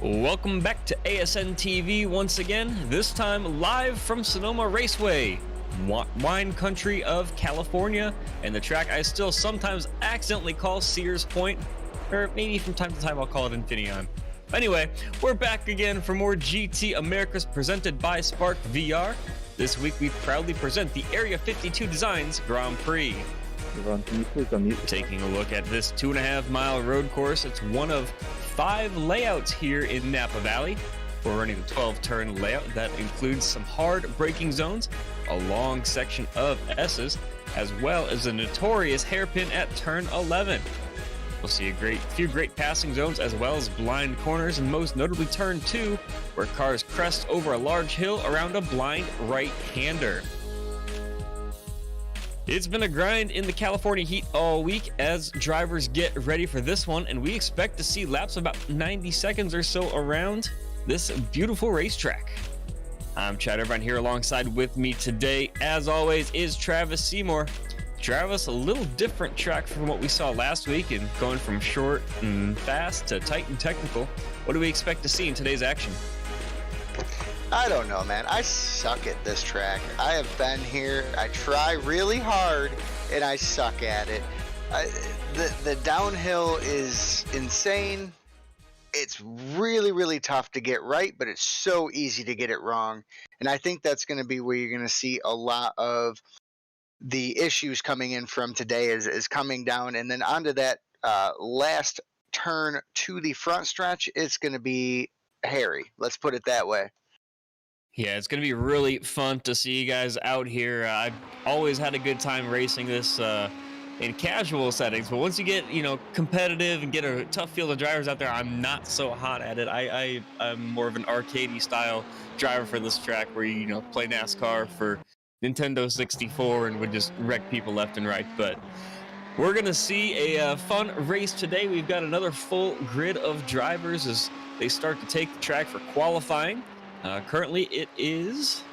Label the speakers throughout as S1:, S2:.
S1: Welcome back to ASN TV once again, this time live from Sonoma Raceway, wine country of California, and the track I still sometimes accidentally call Sears Point, or maybe from time to time I'll call it Infineon. Anyway, we're back again for more GT Americas presented by Spark VR. This week we proudly present the Area 52 Designs Grand Prix.
S2: Ron, can you please unmute?
S1: Taking a look at this 2.5-mile road course, it's one of 5 layouts here in Napa Valley. We're running the 12-turn layout that includes some hard braking zones, a long section of S's, as well as a notorious hairpin at turn 11. We'll see a few great passing zones as well as blind corners, and most notably turn 2, where cars crest over a large hill around a blind right-hander. It's been a grind in the California heat all week as drivers get ready for this one, and we expect to see laps of about 90 seconds or so around this beautiful racetrack. I'm Chad Irvine here alongside with me today, as always, is Travis Seymour. Travis, a little different track from what we saw last week, and going from short and fast to tight and technical. What do we expect to see in today's action?
S3: I don't know, man. I suck at this track. I have been here. I try really hard, and I suck at it. The downhill is insane. It's really, really tough to get right, but it's so easy to get it wrong. And I think that's going to be where you're going to see a lot of the issues coming in from today is coming down. And then onto that last turn to the front stretch, it's going to be hairy. Let's put it that way.
S1: Yeah, it's going to be really fun to see you guys out here. I've always had a good time racing this in casual settings, but once you get, competitive and get a tough field of drivers out there, I'm not so hot at it. I'm more of an arcadey style driver for this track where you play NASCAR for Nintendo 64 and would just wreck people left and right. But we're going to see a fun race today. We've got another full grid of drivers as they start to take the track for qualifying. Currently it is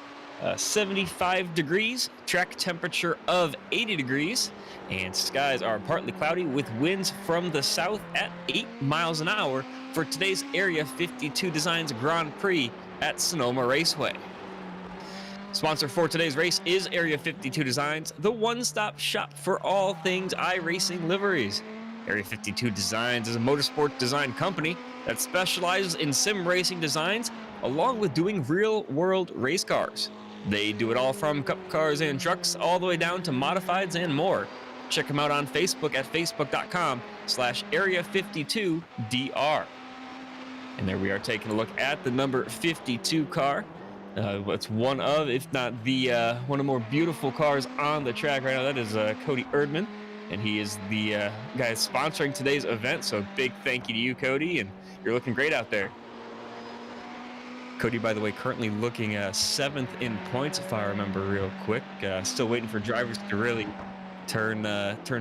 S1: 75 degrees, track temperature of 80 degrees, and skies are partly cloudy with winds from the south at 8 miles an hour for today's Area 52 Designs Grand Prix at Sonoma Raceway. Sponsor for today's race is Area 52 Designs, the one-stop shop for all things iRacing liveries. Area 52 Designs is a motorsport design company that specializes in sim racing designs along with doing real-world race cars. They do it all from cup cars and trucks all the way down to modifieds and more. Check them out on Facebook at facebook.com/Area52DR. And there we are taking a look at the number 52 car. It's one of, if not the one of the more beautiful cars on the track right now. That is Cody Erdman, and he is the guy sponsoring today's event. So big thank you to you, Cody, and you're looking great out there. Cody, by the way, currently looking 7th in points, if I remember real quick. Still waiting for drivers to really turn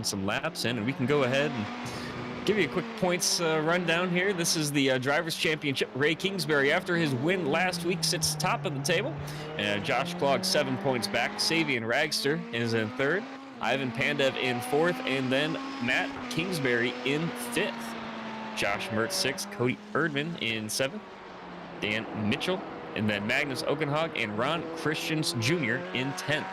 S1: some laps in, and we can go ahead and give you a quick points rundown here. This is the Drivers' Championship. Ray Kingsbury, after his win last week, sits top of the table. Josh Klog, 7 points back. Savian Ragster is in 3rd. Ivan Pandev in 4th, and then Matt Kingsbury in 5th. Josh Mertz 6th, Cody Erdman in 7th. Dan Mitchell, and then Magnus Okenhog and Ron Christians Jr. in 10th.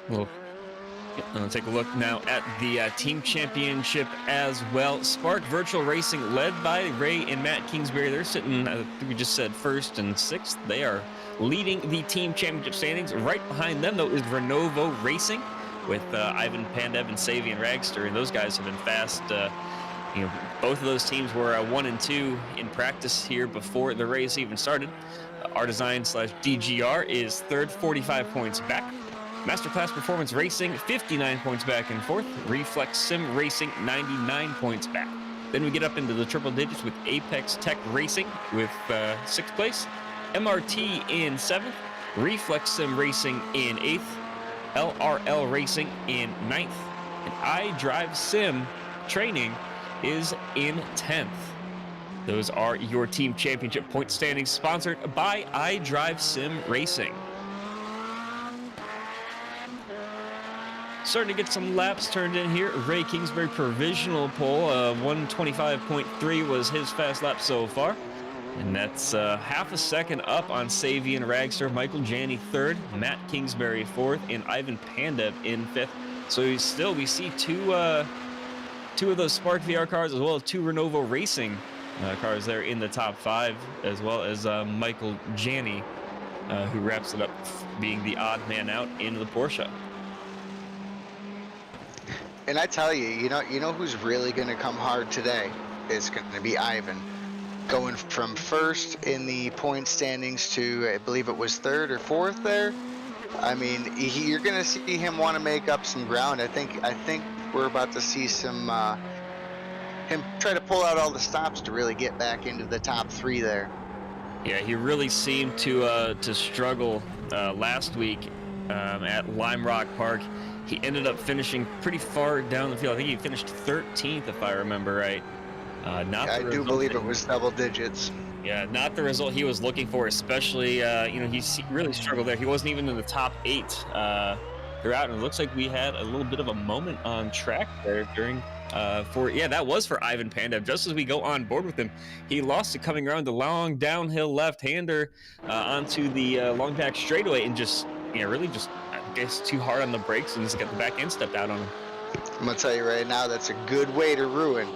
S1: Let's take a look now at the team championship as well. Spark Virtual Racing, led by Ray and Matt Kingsbury. They're sitting, I think we just said 1st and 6th. They are leading the team championship standings. Right behind them, though, is Renovo Racing with Ivan Pandev and Savian Ragster, and those guys have been fast. Both of those teams were 1 and 2 in practice here before the race even started. R-Design/DGR is 3rd, 45 points back. Masterclass Performance Racing, 59 points back in 4th. Reflex Sim Racing, 99 points back. Then we get up into the triple digits with Apex Tech Racing with 6th place. MRT in 7th. Reflex Sim Racing in 8th. LRL Racing in 9th. And iDrive Sim Training is in 10th. Those are your team championship point standings, sponsored by iDrive Sim Racing. starting to get some laps turned in here. Ray Kingsbury provisional pole, 125.3 was his fast lap so far. And that's half a second up on Savian Ragster. Michael Janney third, Matt Kingsbury fourth, and Ivan Pandev in fifth. So we see two of those Spark VR cars, as well as two Renovo Racing cars there in the top 5, as well as Michael Janney, who wraps it up being the odd man out in the Porsche.
S3: And I tell you, you know who's really going to come hard today? It's going to be Ivan. Going from first in the point standings to, I believe it was third or fourth there. I mean, you're going to see him want to make up some ground. I think we're about to see some him try to pull out all the stops to really get back into the top 3 there.
S1: Yeah, he really seemed to struggle last week at Lime Rock Park. He ended up finishing pretty far down the field. I think he finished 13th, if I remember right.
S3: I do believe it was double digits.
S1: Yeah, not the result he was looking for, especially, he really struggled there. He wasn't even in the top 8 throughout, and it looks like we had a little bit of a moment on track there during, that was for Ivan Pandev. Just as we go on board with him, he lost it coming around the long downhill left-hander onto the long back straightaway and really just, I guess, too hard on the brakes and just got the back end stepped out on him.
S3: I'm going to tell you right now, that's a good way to ruin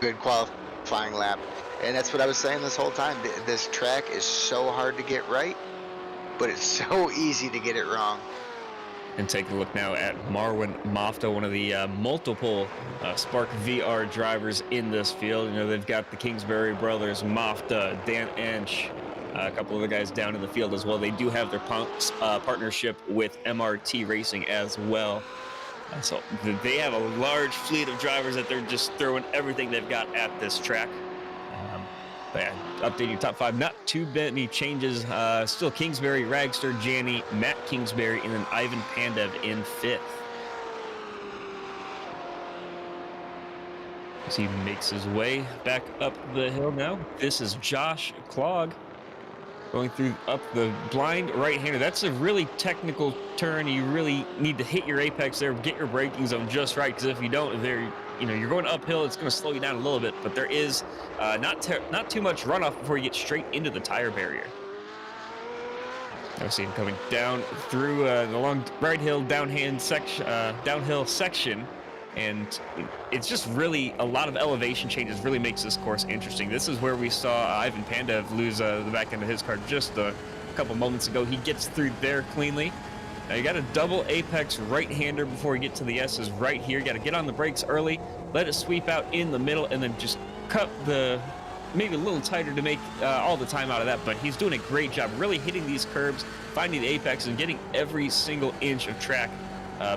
S3: good qualifying lap. And that's what I was saying this whole time. This track is so hard to get right, but it's so easy to get it wrong.
S1: And take a look now at Marwin Mofta, one of the multiple Spark VR drivers in this field. They've got the Kingsbury brothers, Mofta, Dan Ench, a couple of the guys down in the field as well. They do have their partnership with MRT Racing as well. So they have a large fleet of drivers that they're just throwing everything they've got at this track. Updating top 5, not too many changes. Still Kingsbury, Ragster, Janney, Matt Kingsbury, and then Ivan Pandev in 5th. As he makes his way back up the hill now. This is Josh Klog going up the blind right-hander. That's a really technical turn. You really need to hit your apex there, get your braking zone just right, because if you don't, you're going uphill, it's going to slow you down a little bit, but there is not too much runoff before you get straight into the tire barrier. I see him coming down through the long right-hill downhill section, and it's just really a lot of elevation changes. Really makes this course interesting. This is where we saw Ivan Pandev lose the back end of his car just a couple moments ago. He gets through there cleanly. Now you got a double apex right-hander before you get to the S's right here. You got to get on the brakes early, let it sweep out in the middle, and then just cut maybe a little tighter to make all the time out of that. But he's doing a great job really hitting these curbs, finding the apex, and getting every single inch of track,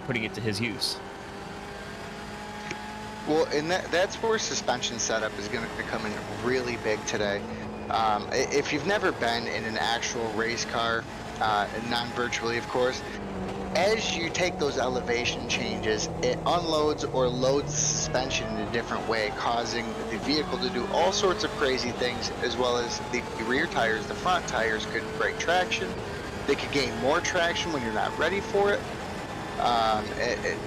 S1: putting it to his use.
S3: Well, and that's where suspension setup is going to come in really big today. If you've never been in an actual race car, non-virtually of course, as you take those elevation changes, it unloads or loads the suspension in a different way, causing the vehicle to do all sorts of crazy things, as well as the rear tires. The front tires could break traction. They could gain more traction when you're not ready for it.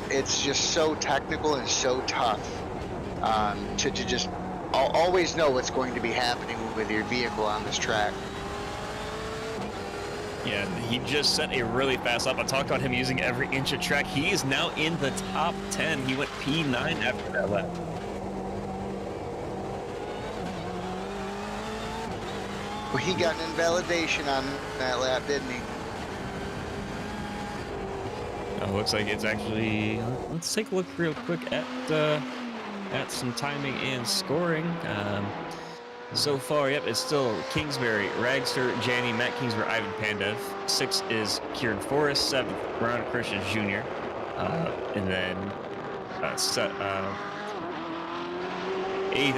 S3: It's just so technical and so tough to just always know what's going to be happening with your vehicle on this track.
S1: Yeah, he just set a really fast lap. I talked about him using every inch of track. He is now in the top 10. He went P9 after that lap.
S3: Well, he got an invalidation on that lap, didn't he?
S1: Looks like it's actually. Let's take a look real quick at some timing and scoring. So far, yep, it's still Kingsbury, Ragster, Janney, Matt Kingsbury, Ivan Pandev. 6 is Kieran Forrest. 7th, Ron Christian Jr. And then 8th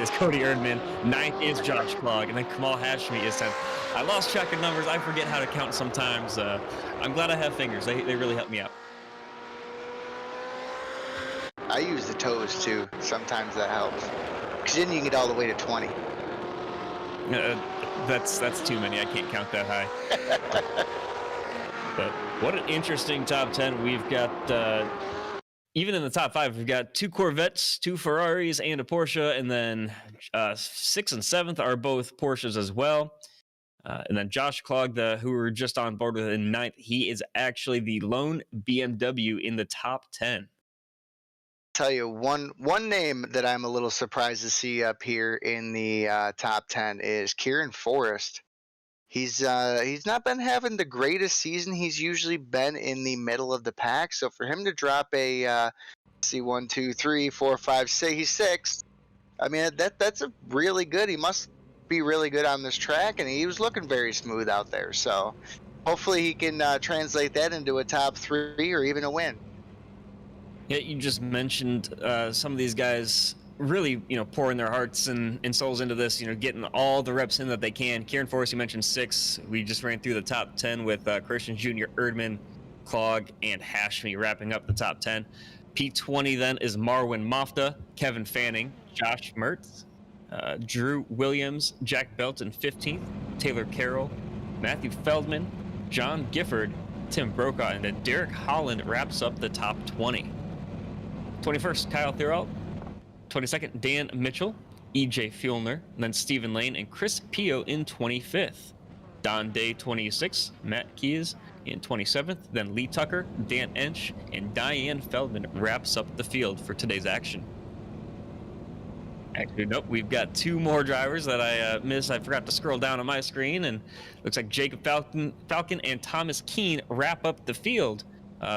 S1: is Cody Erdman. 9th is Josh Klog. And then Kamal Hashmi is 10th. I lost track of numbers. I forget how to count sometimes. I'm glad I have fingers. They really help me out.
S3: I use the toes too. Sometimes that helps. Because then you can get all the way to 20.
S1: That's too many. I can't count that high. But what an interesting top 10. We've got even in the top 5, we've got 2 Corvettes, 2 Ferraris, and a Porsche, and then 6th and 7th are both Porsches as well. And then Josh Klog, who we were just on board with in 9th, he is actually the lone BMW in the top 10.
S3: Tell you one name that I'm a little surprised to see up here in the top 10 is Kieran Forrest. He's not been having the greatest season. He's usually been in the middle of the pack. So for him to drop a see 1, 2, 3, 4, 5, 6, he's 6th. I mean that's a really good. He must be really good on this track, and he was looking very smooth out there. So hopefully he can translate that into a top 3 or even a win.
S1: Yeah, you just mentioned some of these guys really, pouring their hearts and souls into this, getting all the reps in that they can. Kieran Forrest, you mentioned 6. We just ran through the top 10 with Christian Jr., Erdman, Klog, and Hashmi wrapping up the top 10. P20 then is Marwin Mofta, Kevin Fanning, Josh Mertz, Drew Williams, Jack Belton 15th, Taylor Carroll, Matthew Feldman, John Gifford, Tim Brokaw, and then Derek Holland wraps up the top 20. 21st, Kyle Thierald. 22nd, Dan Mitchell, EJ Fuellner, and then Stephen Lane and Chris Pio in 25th. Don Day 26th, Matt Keyes in 27th, then Lee Tucker, Dan Ench, and Diane Feldman wraps up the field for today's action. Actually, nope, we've got 2 more drivers that I missed. I forgot to scroll down on my screen, and looks like Jacob Falcon and Thomas Keene wrap up the field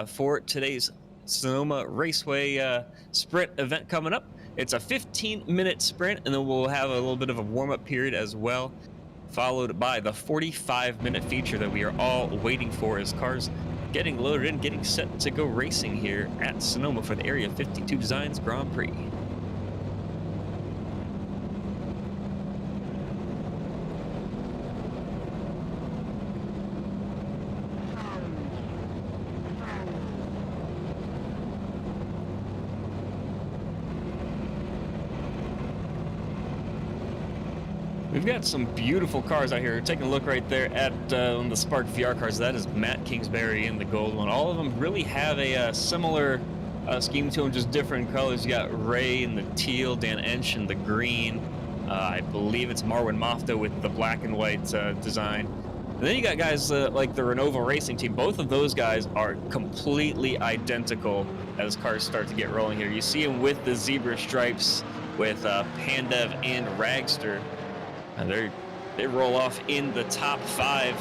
S1: for today's Sonoma Raceway sprint event coming up. It's a 15-minute sprint, and then we'll have a little bit of a warm-up period as well, followed by the 45-minute feature that we are all waiting for as cars getting loaded and getting set to go racing here at Sonoma for the Area 52 Designs Grand Prix. We've got some beautiful cars out here. Taking a look right there at one of the Spark VR cars. That is Matt Kingsbury in the gold one. All of them really have a similar scheme to them, just different colors. You got Ray in the teal, Dan Ench in the green. I believe it's Marwin Mofta with the black and white design. And then you got guys like the Renovo Racing team. Both of those guys are completely identical as cars start to get rolling here. You see them with the zebra stripes with Pandev and Ragster. And they roll off in the top 5,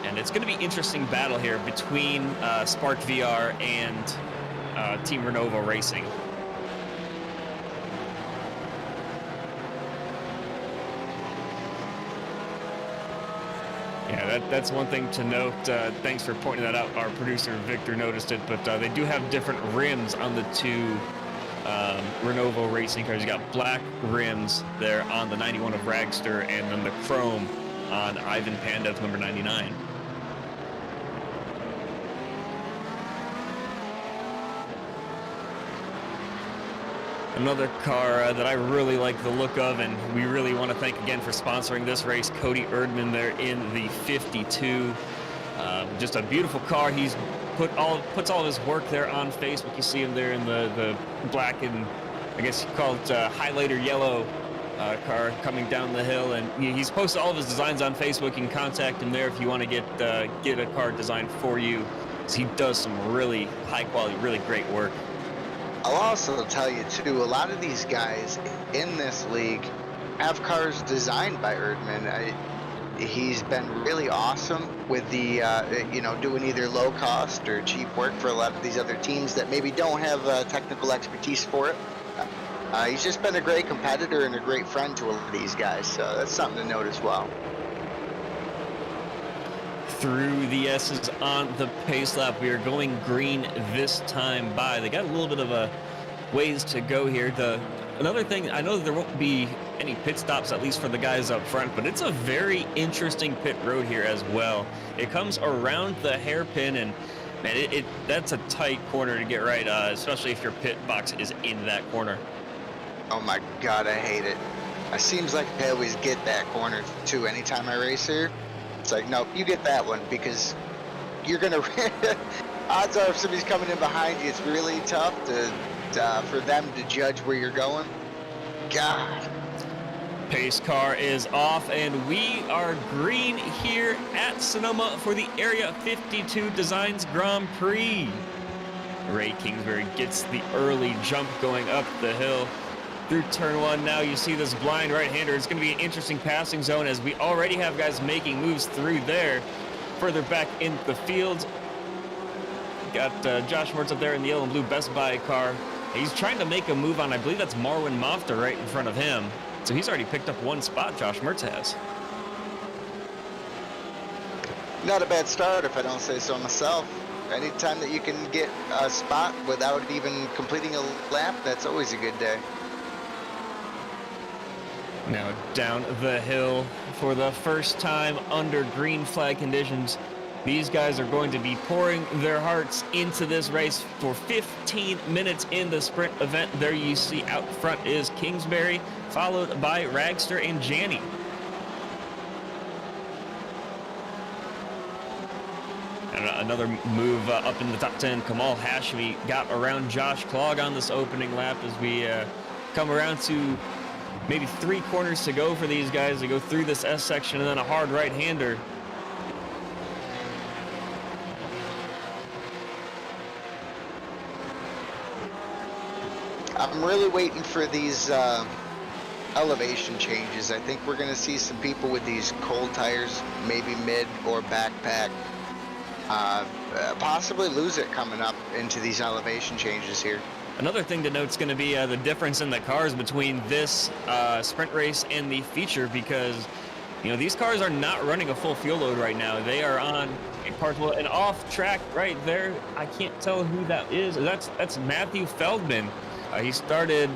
S1: and it's going to be interesting battle here between Spark VR and Team Renovo Racing. Yeah, that's one thing to note. Thanks for pointing that out. Our producer Victor noticed it, but they do have different rims on the 2 Renovo Racing cars. You got black rims there on the 91 of Ragster, and then the chrome on Ivan Pandev's number 99. Another car that I really like the look of, and we really want to thank again for sponsoring this race, Cody Erdman there in the 52. Just a beautiful car. He's puts all of his work there on Facebook. You see him there in the black and I guess you call it highlighter yellow car coming down the hill, and he's posted all of his designs on Facebook. You can contact him there if you want to get a car designed for you. So he does some really high quality, really great work.
S3: I'll also tell you too, a lot of these guys in this league have cars designed by Erdman. He's been really awesome with the, doing either low cost or cheap work for a lot of these other teams that maybe don't have technical expertise for it. He's just been a great competitor and a great friend to a lot of these guys, so that's something to note as well.
S1: Through the S's on the pace lap, we are going green this time by. They got a little bit of a ways to go here. Another thing, I know there won't be any pit stops, at least for the guys up front, but it's a very interesting pit road here as well. It comes around the hairpin, and man, that's a tight corner to get right, especially if your pit box is in that corner.
S3: Oh my God, I hate it. It seems like I always get that corner too. Anytime I race here, it's like, nope, you get that one because you're gonna odds are if somebody's coming in behind you, it's really tough for them to judge where you're going. God.
S1: Pace car is off, and we are green here at Sonoma for the Area 52 Designs Grand Prix. Ray Kingsbury gets the early jump going up the hill through turn one. Now you see this blind right-hander. It's going to be an interesting passing zone as we already have guys making moves through there. Further back in the field, got Josh Mertz up there in the yellow and blue Best Buy car. He's trying to make a move on, I believe that's Marwin Mofta right in front of him. So he's already picked up one spot, Josh Mertz has.
S3: Not a bad start if I don't say so myself. Anytime that you can get a spot without even completing a lap, that's always a good day.
S1: Now down the hill for the first time under green flag conditions. These guys are going to be pouring their hearts into this race for 15 minutes in the sprint event. There you see out front is Kingsbury, followed by Ragster and Janney. And another move up in the top 10. Kamal Hashmi got around Josh Klog on this opening lap as we come around to maybe 3 corners to go for these guys to go through this S section, and then a hard right-hander.
S3: I'm really waiting for these elevation changes. I think we're going to see some people with these cold tires, maybe mid or backpack, possibly lose it coming up into these elevation changes here.
S1: Another thing to note is going to be the difference in the cars between this sprint race and the feature, because you know these cars are not running a full fuel load right now. They are on a partial and off track right there. I can't tell who that is. That's Matthew Feldman. He started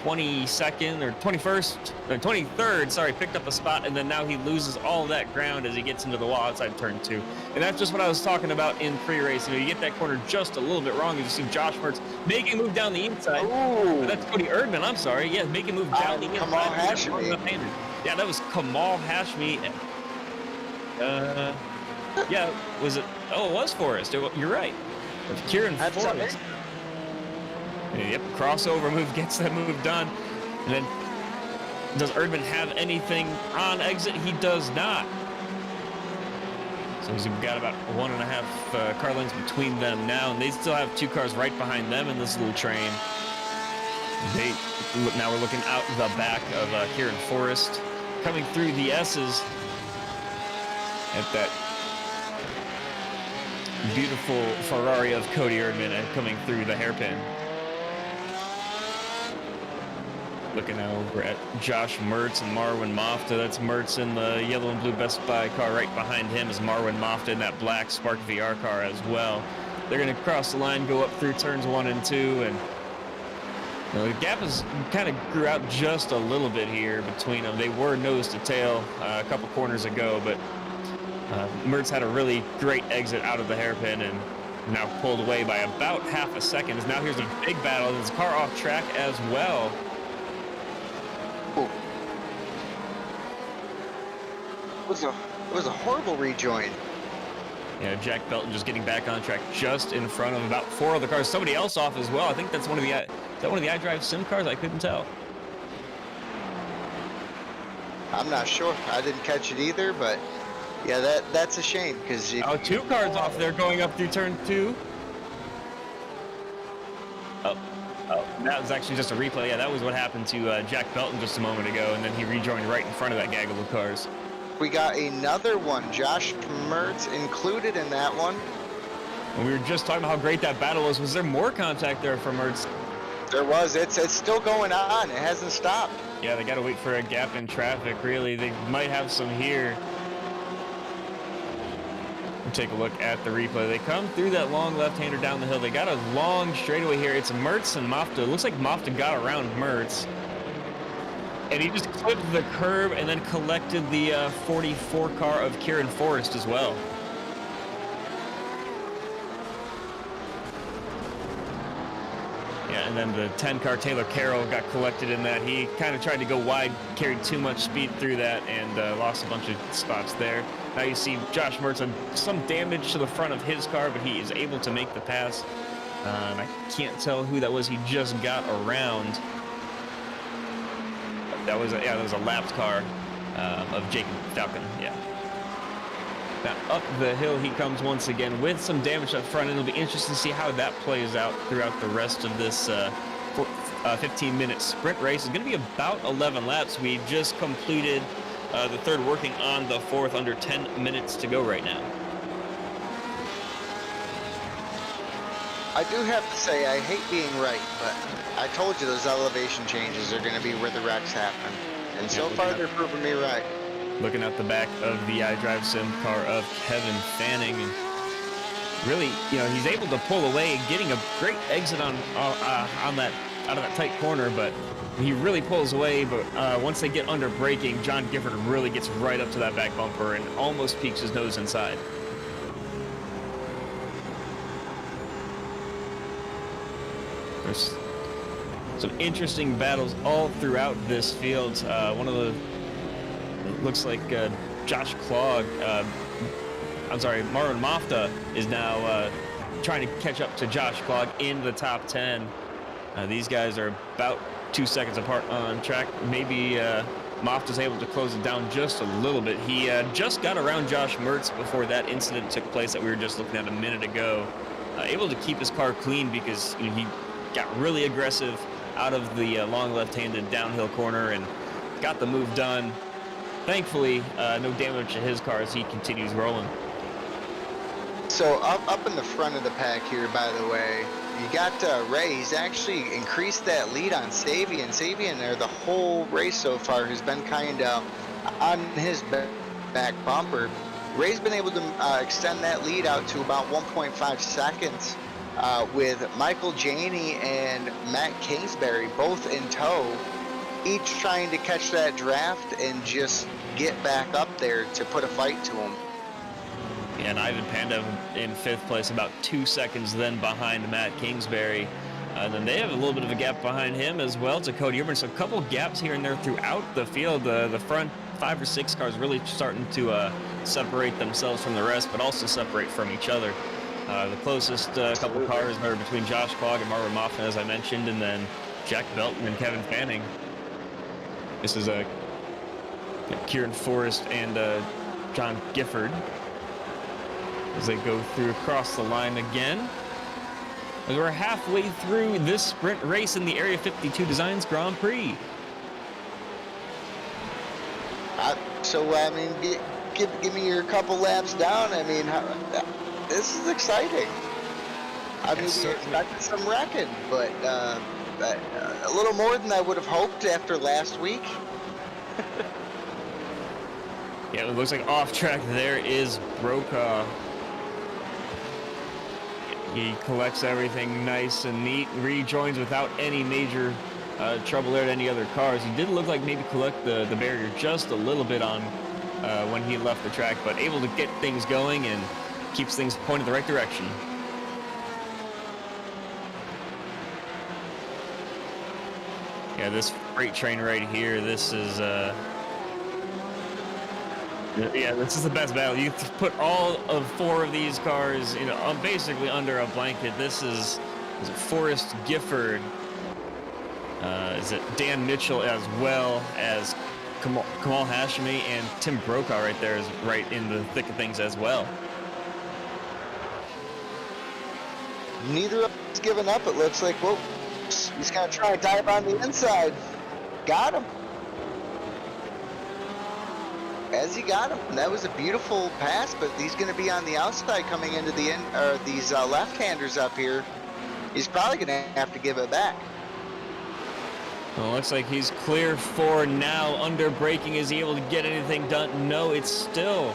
S1: 22nd or 21st, or 23rd, sorry, picked up a spot, and then now he loses all of that ground as he gets into the wall outside turn 2. And that's just what I was talking about in pre-race. You know, you get that corner just a little bit wrong, you see Josh Mertz making a move down the inside.
S3: Ooh.
S1: That's Cody Erdman, I'm sorry. Yeah, making a move down the inside.
S3: Kamal Hashmi.
S1: Yeah, that was Kamal Hashmi. Yeah, was it? Oh, it was Forrest. You're right. Kieran Forrest. Yep, crossover move gets that move done. And then, does Erdman have anything on exit? He does not. So he's got about 1.5 car lengths between them now, and they still have 2 cars right behind them in this little train. Now we're looking out the back of Kieran Forrest, coming through the S's at that beautiful Ferrari of Cody Erdman and coming through the hairpin. Looking now over at Josh Mertz and Marwin Mofta. That's Mertz in the yellow and blue Best Buy car. Right behind him is Marwin Mofta in that black Spark VR car as well. They're going to cross the line, go up through turns 1 and 2, and you know, the gap is kind of grew out just a little bit here between them. They were nose to tail a couple corners ago, but Mertz had a really great exit out of the hairpin and now pulled away by about half a second. Now here's a big battle. There's a car off track as well.
S3: It was a horrible rejoin.
S1: Yeah, Jack Belton just getting back on track just in front of about 4 other cars. Somebody else off as well. I think that's one of the is that one of the iDrive sim cars? I couldn't tell.
S3: I'm not sure. I didn't catch it either, but yeah, that's a shame because
S1: 2 cars off there going up through turn 2. Oh, that was actually just a replay. Yeah, that was what happened to Jack Belton just a moment ago, and then he rejoined right in front of that gaggle of cars.
S3: We got another one. Josh Mertz included in that one.
S1: And we were just talking about how great that battle was. Was there more contact there from Mertz?
S3: There was. It's still going on. It hasn't stopped.
S1: Yeah, they got to wait for a gap in traffic, really. They might have some here. We'll take a look at the replay. They come through that long left-hander down the hill. They got a long straightaway here. It's Mertz and Mofta. It looks like Mofta got around Mertz. And he just clipped the curb and then collected the 44 car of Kieran Forrest as well. Yeah, and then the 10 car Taylor Carroll got collected in that. He kind of tried to go wide, carried too much speed through that, and lost a bunch of spots there. Now you see Josh Mertz on some damage to the front of his car, but he is able to make the pass. And I can't tell who that was. He just got around. That was a lapped car of Jacob Falcon. Yeah. Now up the hill he comes once again with some damage up front, and it'll be interesting to see how that plays out throughout the rest of this 15-minute sprint race. It's going to be about 11 laps. We just completed the third, working on the fourth, under 10 minutes to go right now.
S3: I do have to say, I hate being right, but I told you those elevation changes are going to be where the wrecks happen. And so far, they're proving me right.
S1: Looking at the back of the iDrive Sim car of Kevin Fanning, and really, he's able to pull away, getting a great exit on that out of that tight corner, but he really pulls away. But once they get under braking, John Gifford really gets right up to that back bumper and almost peeks his nose inside. There's some interesting battles all throughout this field. One of the, it looks like Josh Klog, Marvin Mafta is now trying to catch up to Josh Klog in the top 10. These guys are about 2 seconds apart on track. Maybe Mafta's able to close it down just a little bit. He just got around Josh Mertz before that incident took place that we were just looking at a minute ago. Able to keep his car clean because he got really aggressive out of the long left-handed downhill corner and got the move done. Thankfully, no damage to his car as he continues rolling.
S3: So up in the front of the pack here, by the way, you got Ray. He's actually increased that lead on Savian. Savian there the whole race so far has been kind of on his back bumper. Ray's been able to extend that lead out to about 1.5 seconds with Michael Janey and Matt Kingsbury both in tow, each trying to catch that draft and just get back up there to put a fight to him.
S1: And Ivan Panda in 5th place, about 2 seconds then behind Matt Kingsbury. Then they have a little bit of a gap behind him as well to Cody Irvine. So a couple gaps here and there throughout the field. The front 5 or 6 cars really starting to separate themselves from the rest, but also separate from each other. The closest couple cars are between Josh Klog and Marvin Moffitt, as I mentioned, and then Jack Belton and Kevin Fanning. This is Kieran Forrest and John Gifford as they go through across the line again. As we're halfway through this sprint race in the Area 52 Designs Grand Prix.
S3: So, I mean, give me your couple laps down. I mean, this is exciting. I mean, we expected some wrecking, but a little more than I would have hoped after last week.
S1: Yeah, it looks like off track there is Brokaw. He collects everything nice and neat, rejoins without any major trouble there to any other cars. He did look like maybe collect the barrier just a little bit on when he left the track, but able to get things going and keeps things pointed the right direction. Yeah, this freight train right here, this is yeah, this is the best battle. You put all of 4 of these cars, basically under a blanket. This is it Forrest Gifford? Is it Dan Mitchell, as well as Kamal Hashimi, and Tim Brokaw right there is right in the thick of things as well.
S3: Neither of us given up, it looks like. Whoa, he's going to try and dive on the inside. Got him. As he got him. That was a beautiful pass, but he's going to be on the outside coming into the end, or these left-handers up here. He's probably going to have to give it back.
S1: Well, looks like he's clear for now. Under braking, is he able to get anything done? No, it's still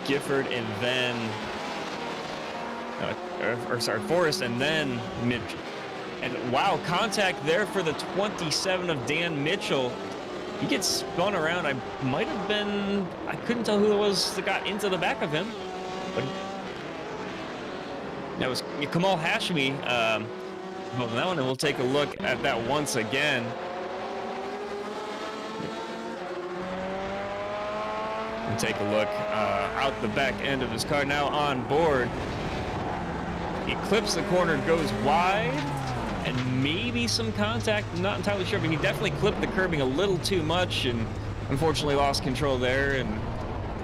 S1: Gifford and then Forrest and then Mitch. And wow, contact there for the 27 of Dan Mitchell. He gets spun around. I couldn't tell who it was that got into the back of him, but that was Kamal Hashimi. Well, that one, and we'll take a look at that once again. And take a look out the back end of his car, now on board. He clips the corner, goes wide, and maybe some contact. I'm not entirely sure, but he definitely clipped the curbing a little too much and unfortunately lost control there and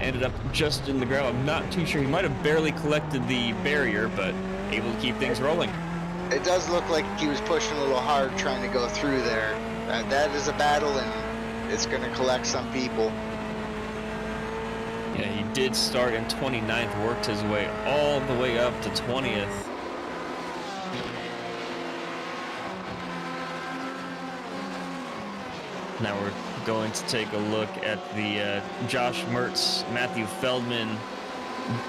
S1: ended up just in the gravel. I'm not too sure. He might have barely collected the barrier, but able to keep things rolling.
S3: It does look like he was pushing a little hard trying to go through there. That is a battle, and it's going to collect some people.
S1: Yeah, he did start in 29th, worked his way all the way up to 20th. Now we're going to take a look at the Josh Mertz, Matthew Feldman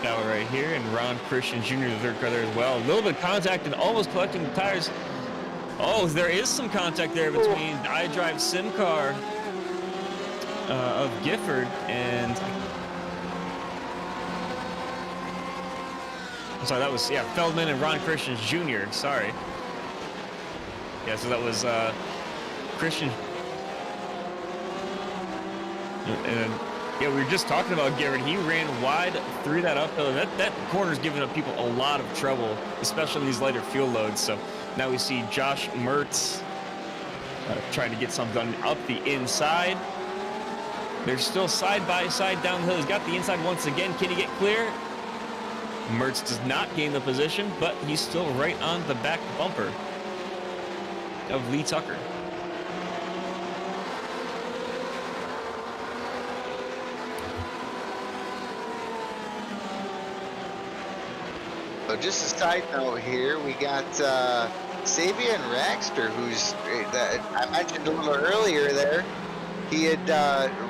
S1: battle right here, and Ron Christian Jr., the third car there as well. A little bit of contact and almost collecting the tires. Oh, there is some contact there between the iDrive Sim car of Gifford and... I'm sorry, that was, yeah, Feldman and Ron Christian Jr., sorry. Yeah, so that was Christian... And yeah, we were just talking about Garrett. He ran wide through that uphill, and that corner's giving up people a lot of trouble, especially these lighter fuel loads. So now we see Josh Mertz trying to get something done up the inside. They're still side by side downhill. He's got the inside once again. Can he get clear? Mertz does not gain the position, but he's still right on the back bumper of Lee Tucker.
S3: So just a side note here, we got Savian Raxter, who's I mentioned a little earlier there. He had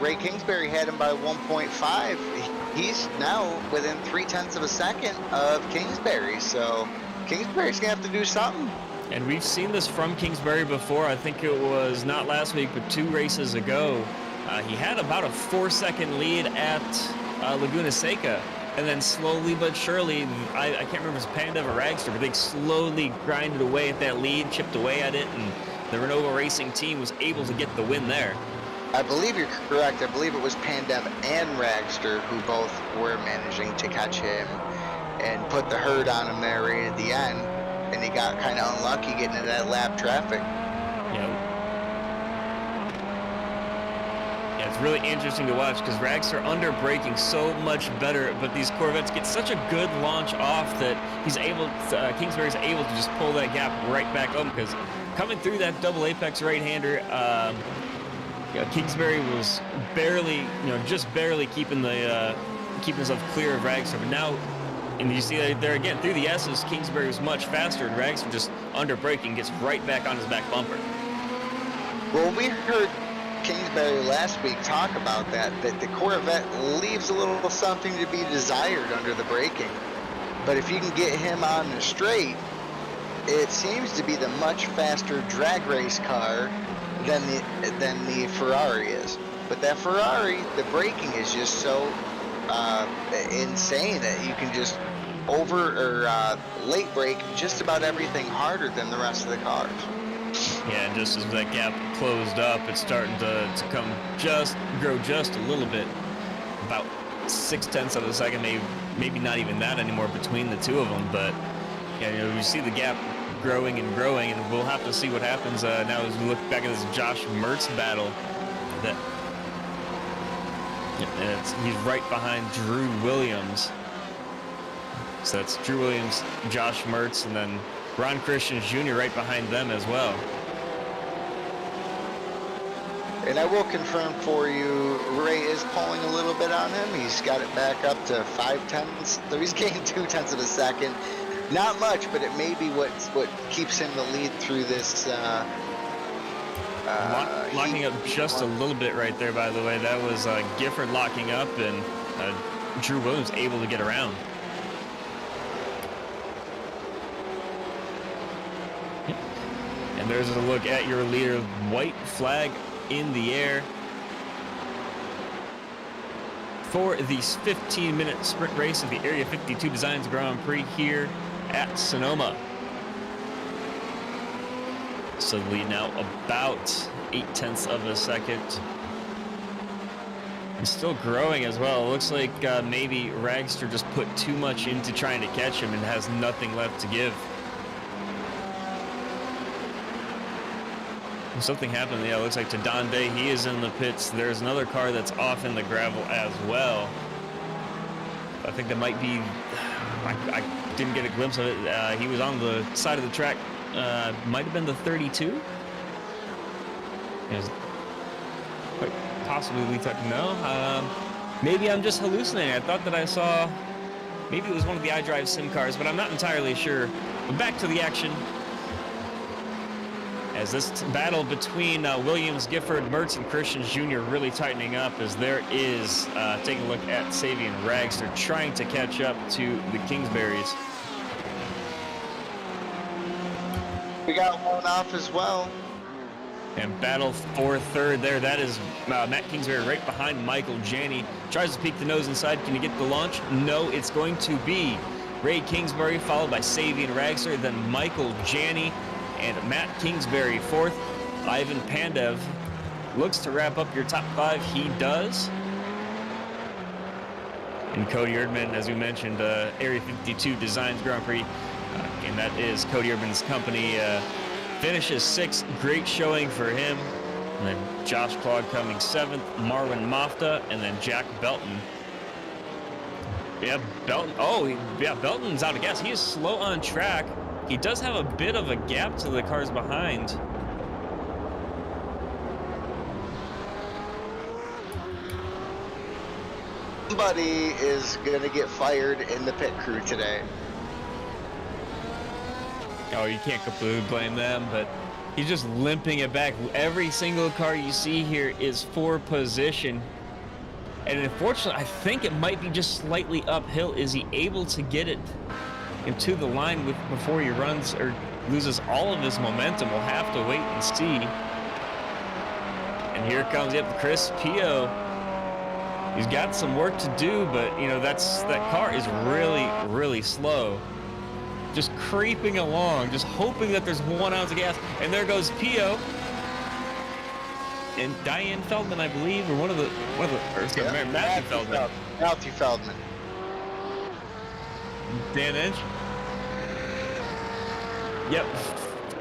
S3: Ray Kingsbury had him by 1.5. He's now within 0.3 of a second of Kingsbury, so Kingsbury's gonna have to do something.
S1: And we've seen this from Kingsbury before. I think it was not last week, but 2 races ago. He had about a 4-second lead at Laguna Seca. And then slowly but surely, I can't remember if it was Panda or Ragster, but they slowly grinded away at that lead, chipped away at it, and the Renova Racing team was able to get the win there.
S3: I believe you're correct. I believe it was Pandev and Ragster who both were managing to catch him and put the herd on him there right at the end, and he got kind of unlucky getting into that lap traffic.
S1: Yeah, it's really interesting to watch because Ragster under braking so much better, but these Corvettes get such a good launch off that he's able, Kingsbury's able to just pull that gap right back up because coming through that double apex right-hander, Kingsbury was barely, just barely keeping himself clear of Ragster, but now, and you see that there again through the S's, Kingsbury was much faster, and Ragster just under braking gets right back on his back bumper.
S3: Well, we heard Kingsbury last week talk about that the Corvette leaves a little something to be desired under the braking. But if you can get him on the straight, it seems to be the much faster drag race car than the Ferrari is. But that Ferrari, the braking is just so insane that you can just late brake just about everything harder than the rest of the cars.
S1: Yeah, and just as that gap closed up, it's starting to grow just a little bit, about 0.6 of a second, maybe not even that anymore between the two of them. But yeah, we see the gap growing, and we'll have to see what happens now as we look back at this Josh Mertz battle. He's right behind Drew Williams. So that's Drew Williams, Josh Mertz, and then Ron Christian Jr. right behind them as well.
S3: And I will confirm for you, Ray is pulling a little bit on him. He's got it back up to 0.5, so he's gained 0.2 of a second. Not much, but it may be what keeps him the lead through this.
S1: Locking up just a little bit right there, by the way. That was Gifford locking up, and Drew Williams able to get around. And there's a look at your leader, white flag in the air for the 15-minute sprint race of the Area 52 Designs Grand Prix here at Sonoma. So the lead now about 0.8 of a second He's still growing as well. It looks like maybe Ragster just put too much into trying to catch him and has nothing left to give. Something happened. Yeah, it looks like to Don Day. He is in the pits. There's another car that's off in the gravel as well. I think that might be. I didn't get a glimpse of it. He was on the side of the track. Might have been the 32. Quite possibly no. Maybe I'm just hallucinating. I thought that I saw. Maybe it was one of the iDrive sim cars, but I'm not entirely sure. But back to the action. As this battle between Williams, Gifford, Mertz, and Christians Jr. really tightening up, as there is, taking a look at Savian Ragster trying to catch up to the Kingsburys.
S3: We got one off as well.
S1: And battle for third there. That is Matt Kingsbury right behind Michael Janney. Tries to peek the nose inside. Can he get the launch? No, it's going to be Ray Kingsbury, followed by Savian Ragster, then Michael Janney. And Matt Kingsbury fourth. Ivan Pandev looks to wrap up your top 5. He does. And Cody Erdman, as we mentioned, Area 52 Designs Grand Prix. And that is Cody Erdman's company. Finishes 6th. Great showing for him. And then Josh Claude coming 7th. Marwin Mafta. And then Jack Belton. Yeah, Belton. Oh, yeah, Belton's out of gas. He is slow on track. He does have a bit of a gap to the cars behind.
S3: Somebody is going to get fired in the pit crew today.
S1: Oh, you can't completely blame them, but he's just limping it back. Every single car you see here is for position. And unfortunately, I think it might be just slightly uphill. Is he able to get it into the line before he runs or loses all of his momentum? We'll have to wait and see. And here comes Chris Pio. He's got some work to do, but you know that car is really slow, just creeping along, just hoping that there's 1 ounce of gas. And there goes Pio and Diane Feldman, I believe, or one of the Matthew Feldman.
S3: Matthew Feldman.
S1: Dan Edge. Yep,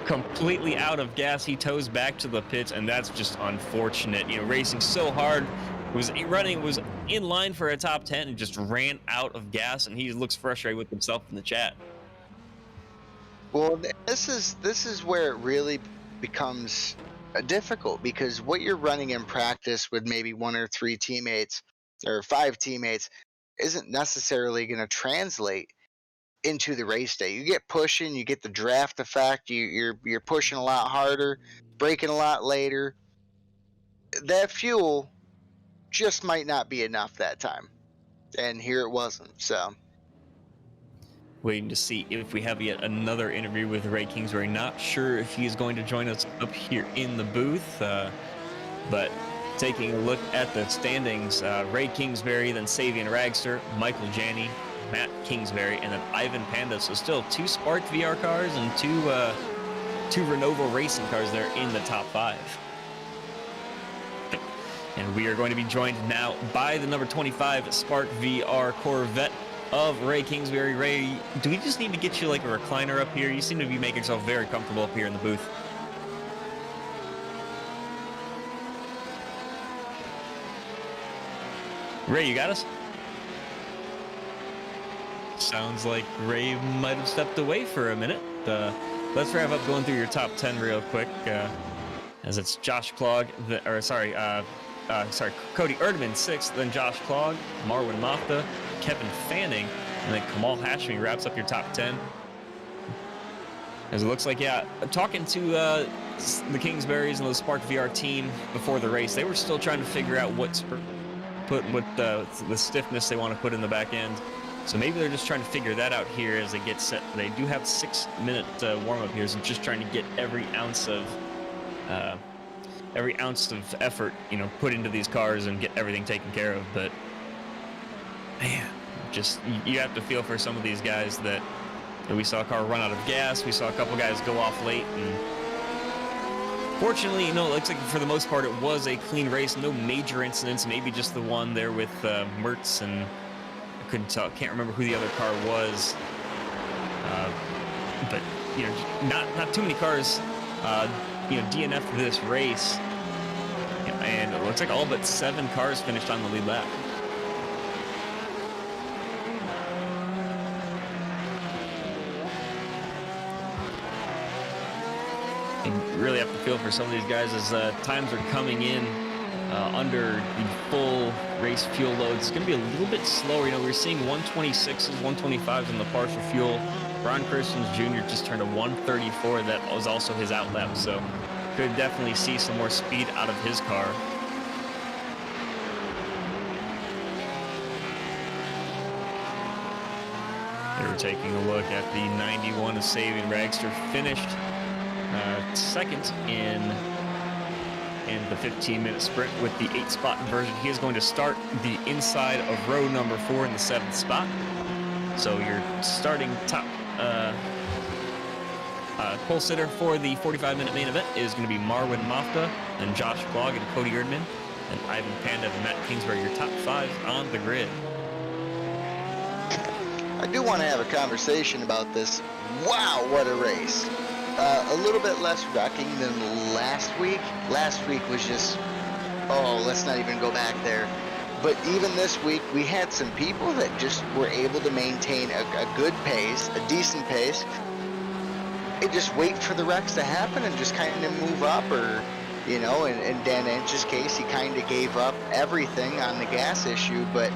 S1: completely out of gas. He tows back to the pits, and that's just unfortunate. You know, racing so hard, was in line for a top 10 and just ran out of gas, and he looks frustrated with himself in the chat.
S3: Well, this is where it really becomes difficult, because what you're running in practice with maybe 1 or 3 teammates or 5 teammates isn't necessarily going to translate into the race day. You get pushing, you get the draft effect, you're pushing a lot harder, braking a lot later. That fuel just might not be enough that time, and here it wasn't. So
S1: waiting to see if we have yet another interview with Ray Kingsbury. Not sure if he's going to join us up here in the booth, but taking a look at the standings, Ray Kingsbury, then Savian Ragster, Michael Janney, Matt Kingsbury, and then Ivan Panda. So still 2 Spark VR cars and 2 Renovo racing cars there in the top 5. And we are going to be joined now by the number 25 Spark VR Corvette of Ray Kingsbury. Ray, do we just need to get you like a recliner up here? You seem to be making yourself very comfortable up here in the booth. Ray, you got us? Sounds like Ray might have stepped away for a minute. Let's wrap up going through your top 10 real quick, as it's Josh Clogg, Cody Erdman 6th, then Josh Clogg, Marwin Mafta, Kevin Fanning, and then Kamal Hashmi wraps up your top 10. As it looks like, yeah, talking to the Kingsburys and the Spark VR team before the race, they were still trying to figure out what the stiffness they want to put in the back end. So maybe they're just trying to figure that out here as they get set. They do have 6-minute warm-up here, so just trying to get every ounce of effort, you know, put into these cars and get everything taken care of. But man, just you have to feel for some of these guys that we saw a car run out of gas. We saw a couple guys go off late, and Fortunately, it looks like for the most part it was a clean race. No major incidents. Maybe just the one there with Mertz, and I couldn't tell. Can't remember who the other car was. But not too many cars. DNF'd this race, and it looks like all but 7 cars finished on the lead lap. And really have to feel for some of these guys as times are coming in under the full race fuel loads. It's going to be a little bit slower. We're seeing 126s, 125s in the partial fuel. Ron Christians Jr. just turned a 134. That was also his out lap, so could definitely see some more speed out of his car. They were taking a look at the 91 of Sabian Ragster, finished second in the 15-minute sprint with the 8-spot inversion. He is going to start the inside of row number 4 in the 7th spot. So your starting top pole sitter for the 45-minute main event is going to be Marwin Mafta, and Josh Klog and Cody Erdman, and Ivan Pandev and Matt Kingsbury, your top 5 on the grid.
S3: I do want to have a conversation about this. Wow, what a race. A little bit less wrecking than last week. Last week was just, let's not even go back there. But even this week, we had some people that just were able to maintain a good pace, a decent pace, and just wait for the wrecks to happen and just kind of move up. Or, in Dan Inch's case, he kind of gave up everything on the gas issue, but,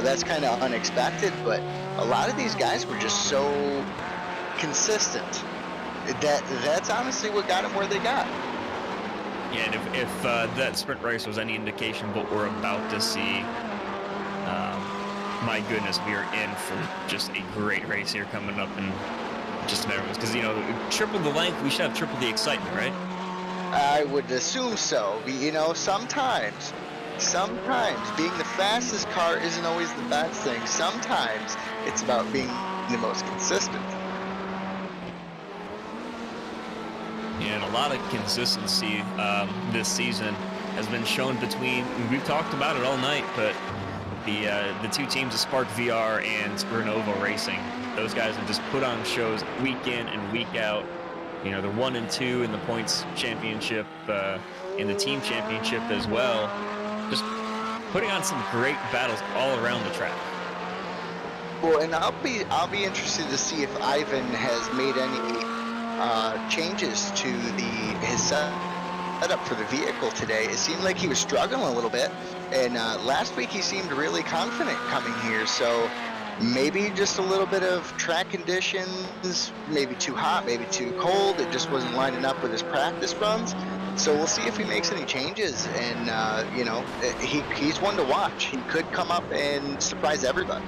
S3: that's kind of unexpected. But a lot of these guys were just so consistent. That's honestly what got them where they got.
S1: Yeah, and if that sprint race was any indication of what we're about to see, my goodness, we are in for just a great race here coming up in just a matter of minutes. Because, triple the length, we should have triple the excitement, right?
S3: I would assume so. Sometimes being the fastest car isn't always the best thing. Sometimes it's about being the most consistent.
S1: And a lot of consistency this season has been shown between, we've talked about it all night, but the 2 teams of Spark VR and Renovo Racing, those guys have just put on shows week in and week out. They're 1 and 2 in the points championship, in the team championship as well. Just putting on some great battles all around the track.
S3: Well, and I'll be interested to see if Ivan has made any changes to his setup for the vehicle today. It seemed like he was struggling a little bit, and last week he seemed really confident coming here. So maybe just a little bit of track conditions, maybe too hot, maybe too cold. It just wasn't lining up with his practice runs. So we'll see if he makes any changes, and he's one to watch. He could come up and surprise everybody.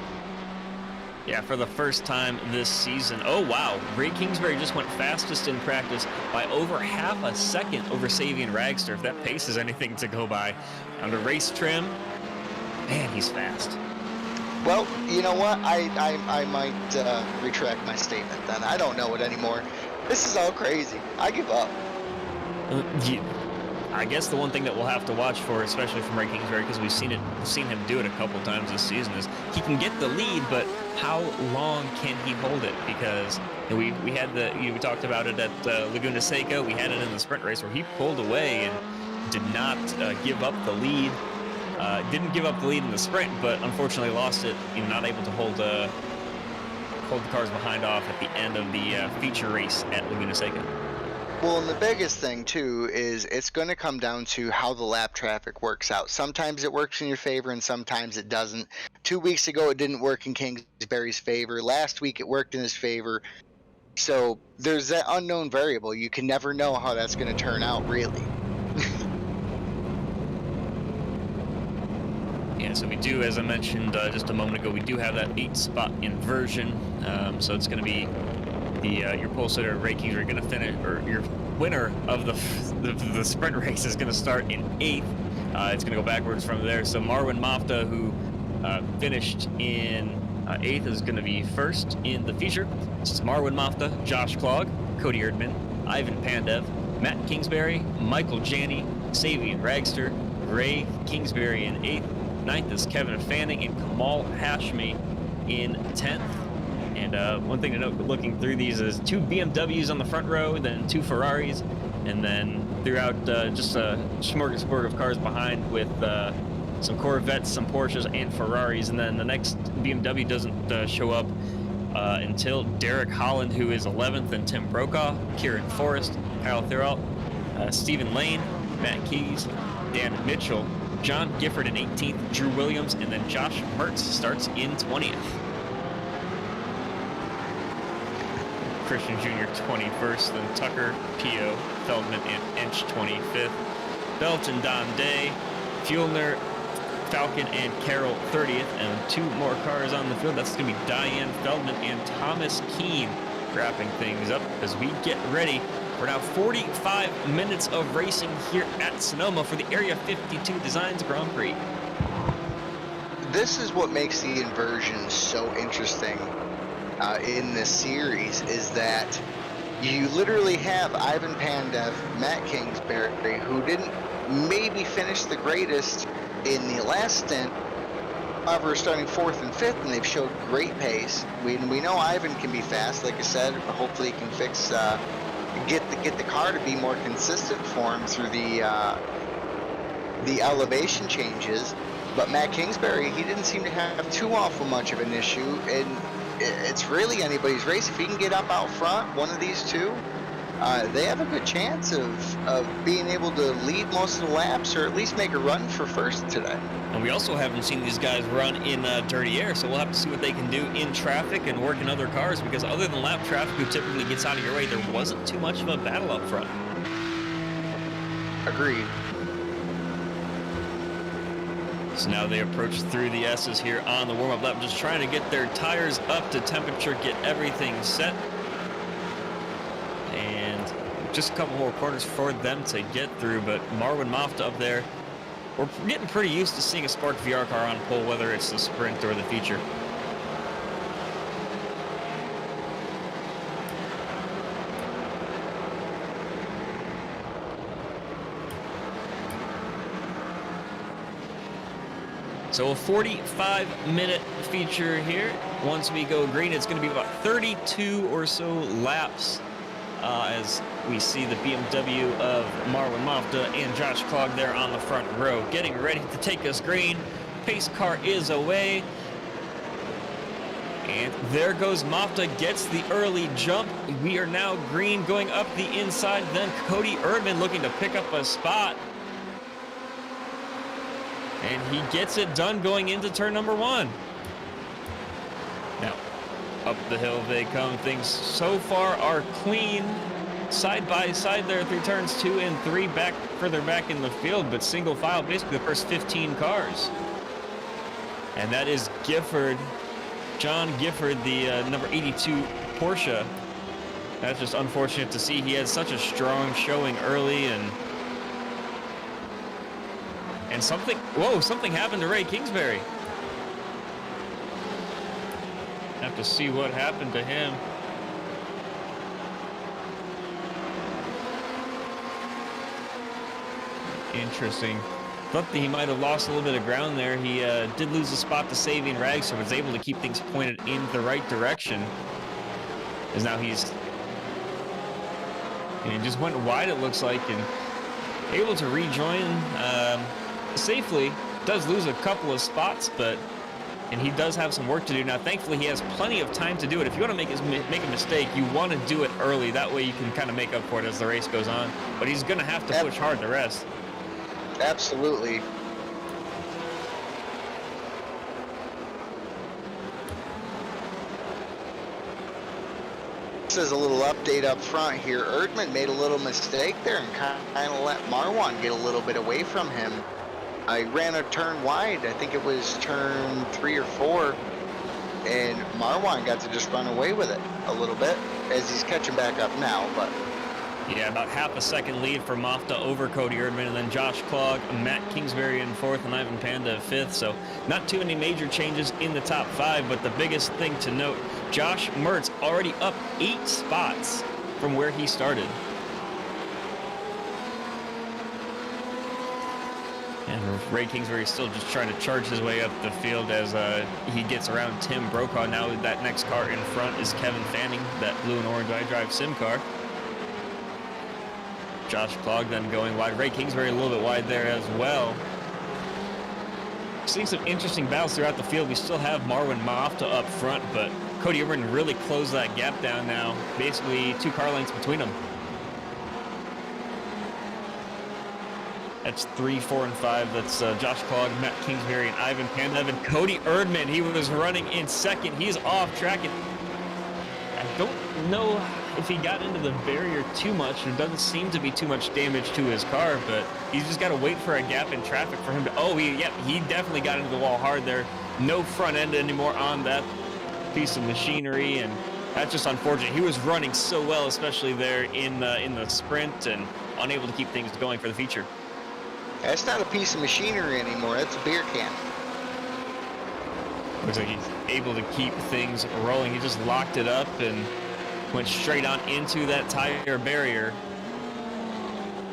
S1: Yeah, for the first time this season. Oh, wow. Ray Kingsbury just went fastest in practice by over half a second over Sabian Ragster, if that pace is anything to go by. Under race trim, man, he's fast.
S3: Well, you know what? I might retract my statement then. I don't know it anymore. This is all crazy. I give up.
S1: I guess the one thing that we'll have to watch for, especially from Ray Kingsbury, because we've seen him do it a couple times this season, is he can get the lead, but how long can he hold it? Because we had we talked about it at Laguna Seca. We had it in the sprint race where he pulled away and did not give up the lead. Didn't give up the lead in the sprint, but unfortunately lost it. Not able to hold the cars behind off at the end of the feature race at Laguna Seca.
S3: Well, and the biggest thing, too, is it's going to come down to how the lap traffic works out. Sometimes it works in your favor, and sometimes it doesn't. 2 weeks ago, it didn't work in Kingsbury's favor. Last week, it worked in his favor. So there's that unknown variable. You can never know how that's going to turn out, really.
S1: Yeah, so we do, as I mentioned just a moment ago, we do have that 8-spot inversion. So it's going to be your pole sitter Ray Kingsbury going to finish, or your winner of the sprint race is going to start in 8th. It's going to go backwards from there. So Marwin Mafta, who finished in 8th, is going to be first in the feature. This is Marwin Mafta, Josh Klog, Cody Erdman, Ivan Pandev, Matt Kingsbury, Michael Janney, Savian Ragster, Ray Kingsbury in 8th. 9th is Kevin Fanning and Kamal Hashmi in 10th. And one thing to note looking through these is 2 BMWs on the front row, then 2 Ferraris, and then throughout just a smorgasbord of cars behind with some Corvettes, some Porsches, and Ferraris. And then the next BMW doesn't show up until Derek Holland, who is 11th, and Tim Brokaw, Kieran Forrest, Kyle Thuralt, Stephen Lane, Matt Keys, Dan Mitchell, John Gifford in 18th, Drew Williams, and then Josh Mertz starts in 20th. Christian Jr. 21st, then Tucker, Pio, Feldman, and Inch 25th. Belton, Don Day, Fuellner, Falcon, and Carroll 30th, and 2 more cars on the field. That's going to be Diane Feldman and Thomas Keene wrapping things up as we get ready for now 45 minutes of racing here at Sonoma for the Area 52 Designs Grand Prix.
S3: This is what makes the inversion so interesting in this series, is that you literally have Ivan Pandev, Matt Kingsbury, who didn't maybe finish the greatest in the last stint, however starting 4th and 5th, and they've showed great pace. We know Ivan can be fast, like I said. Hopefully he can fix get the car to be more consistent for him through the elevation changes. But Matt Kingsbury, he didn't seem to have too awful much of an issue, and it's really anybody's race. If he can get up out front, one of these two, they have a good chance of being able to lead most of the laps, or at least make a run for first today.
S1: And we also haven't seen these guys run in dirty air, so we'll have to see what they can do in traffic and work in other cars, because other than lap traffic, who typically gets out of your way, there wasn't too much of a battle up front.
S3: Agreed.
S1: So now they approach through the S's here on the warm-up lap, just trying to get their tires up to temperature, get everything set. And just a couple more corners for them to get through, but Marwin Mofta up there, we're getting pretty used to seeing a Spark VR car on pole, whether it's the Sprint or the Feature. So a 45-minute feature here. Once we go green, it's going to be about 32 or so laps as we see the BMW of Marwin Mofta and Josh Clogg there on the front row, getting ready to take us green. Pace car is away. And there goes Mofta, gets the early jump. We are now green going up the inside. Then Cody Erdman looking to pick up a spot. And he gets it done going into turn number 1. Now, up the hill they come. Things so far are clean. Side by side there through turns 2 and 3, further back in the field, but single file, basically the first 15 cars. And that is Gifford, John Gifford, the number 82 Porsche. That's just unfortunate to see. He had such a strong showing early, and something happened to Ray Kingsbury. Have to see what happened to him. Interesting. Thought that he might have lost a little bit of ground there. He did lose a spot to Savian Ragster, but was able to keep things pointed in the right direction. As now he just went wide, it looks like, and able to rejoin safely. Does lose a couple of spots, and he does have some work to do. Now, thankfully, he has plenty of time to do it. If you want to make a mistake, you want to do it early. That way you can kind of make up for it as the race goes on. But he's going to have to push hard the rest.
S3: Absolutely. This is a little update up front here. Erdman made a little mistake there and kind of let Marwan get a little bit away from him. I ran a turn wide. I think it was turn 3 or 4. And Marwan got to just run away with it a little bit as he's catching back up now. But
S1: yeah, about half a second lead for Mofta over Cody Erdman, and then Josh Clogg, Matt Kingsbury in 4th, and Ivan Panda 5th. So not too many major changes in the top 5, but the biggest thing to note, Josh Mertz already up 8 spots from where he started. And Ray Kingsbury is still just trying to charge his way up the field as he gets around Tim Brokaw. Now that next car in front is Kevin Fanning, that blue and orange iDrive sim car. Josh Clogg then going wide. Ray Kingsbury a little bit wide there as well. Seeing some interesting battles throughout the field. We still have Marwin Mofta up front, but Cody Irvine really closed that gap down now. Basically 2 car lengths between them. That's 3, 4, and 5. That's Josh Clogg, Matt Kingsbury, and Ivan Pandev. And Cody Erdman, he was running in second. He's off track. And I don't know if he got into the barrier too much. There doesn't seem to be too much damage to his car, but he's just got to wait for a gap in traffic for him to... Oh, he definitely got into the wall hard there. No front end anymore on that piece of machinery, and that's just unfortunate. He was running so well, especially there in the sprint, and unable to keep things going for the feature.
S3: That's not a piece of machinery anymore. That's a beer can.
S1: Looks like he's able to keep things rolling. He just locked it up and went straight on into that tire barrier.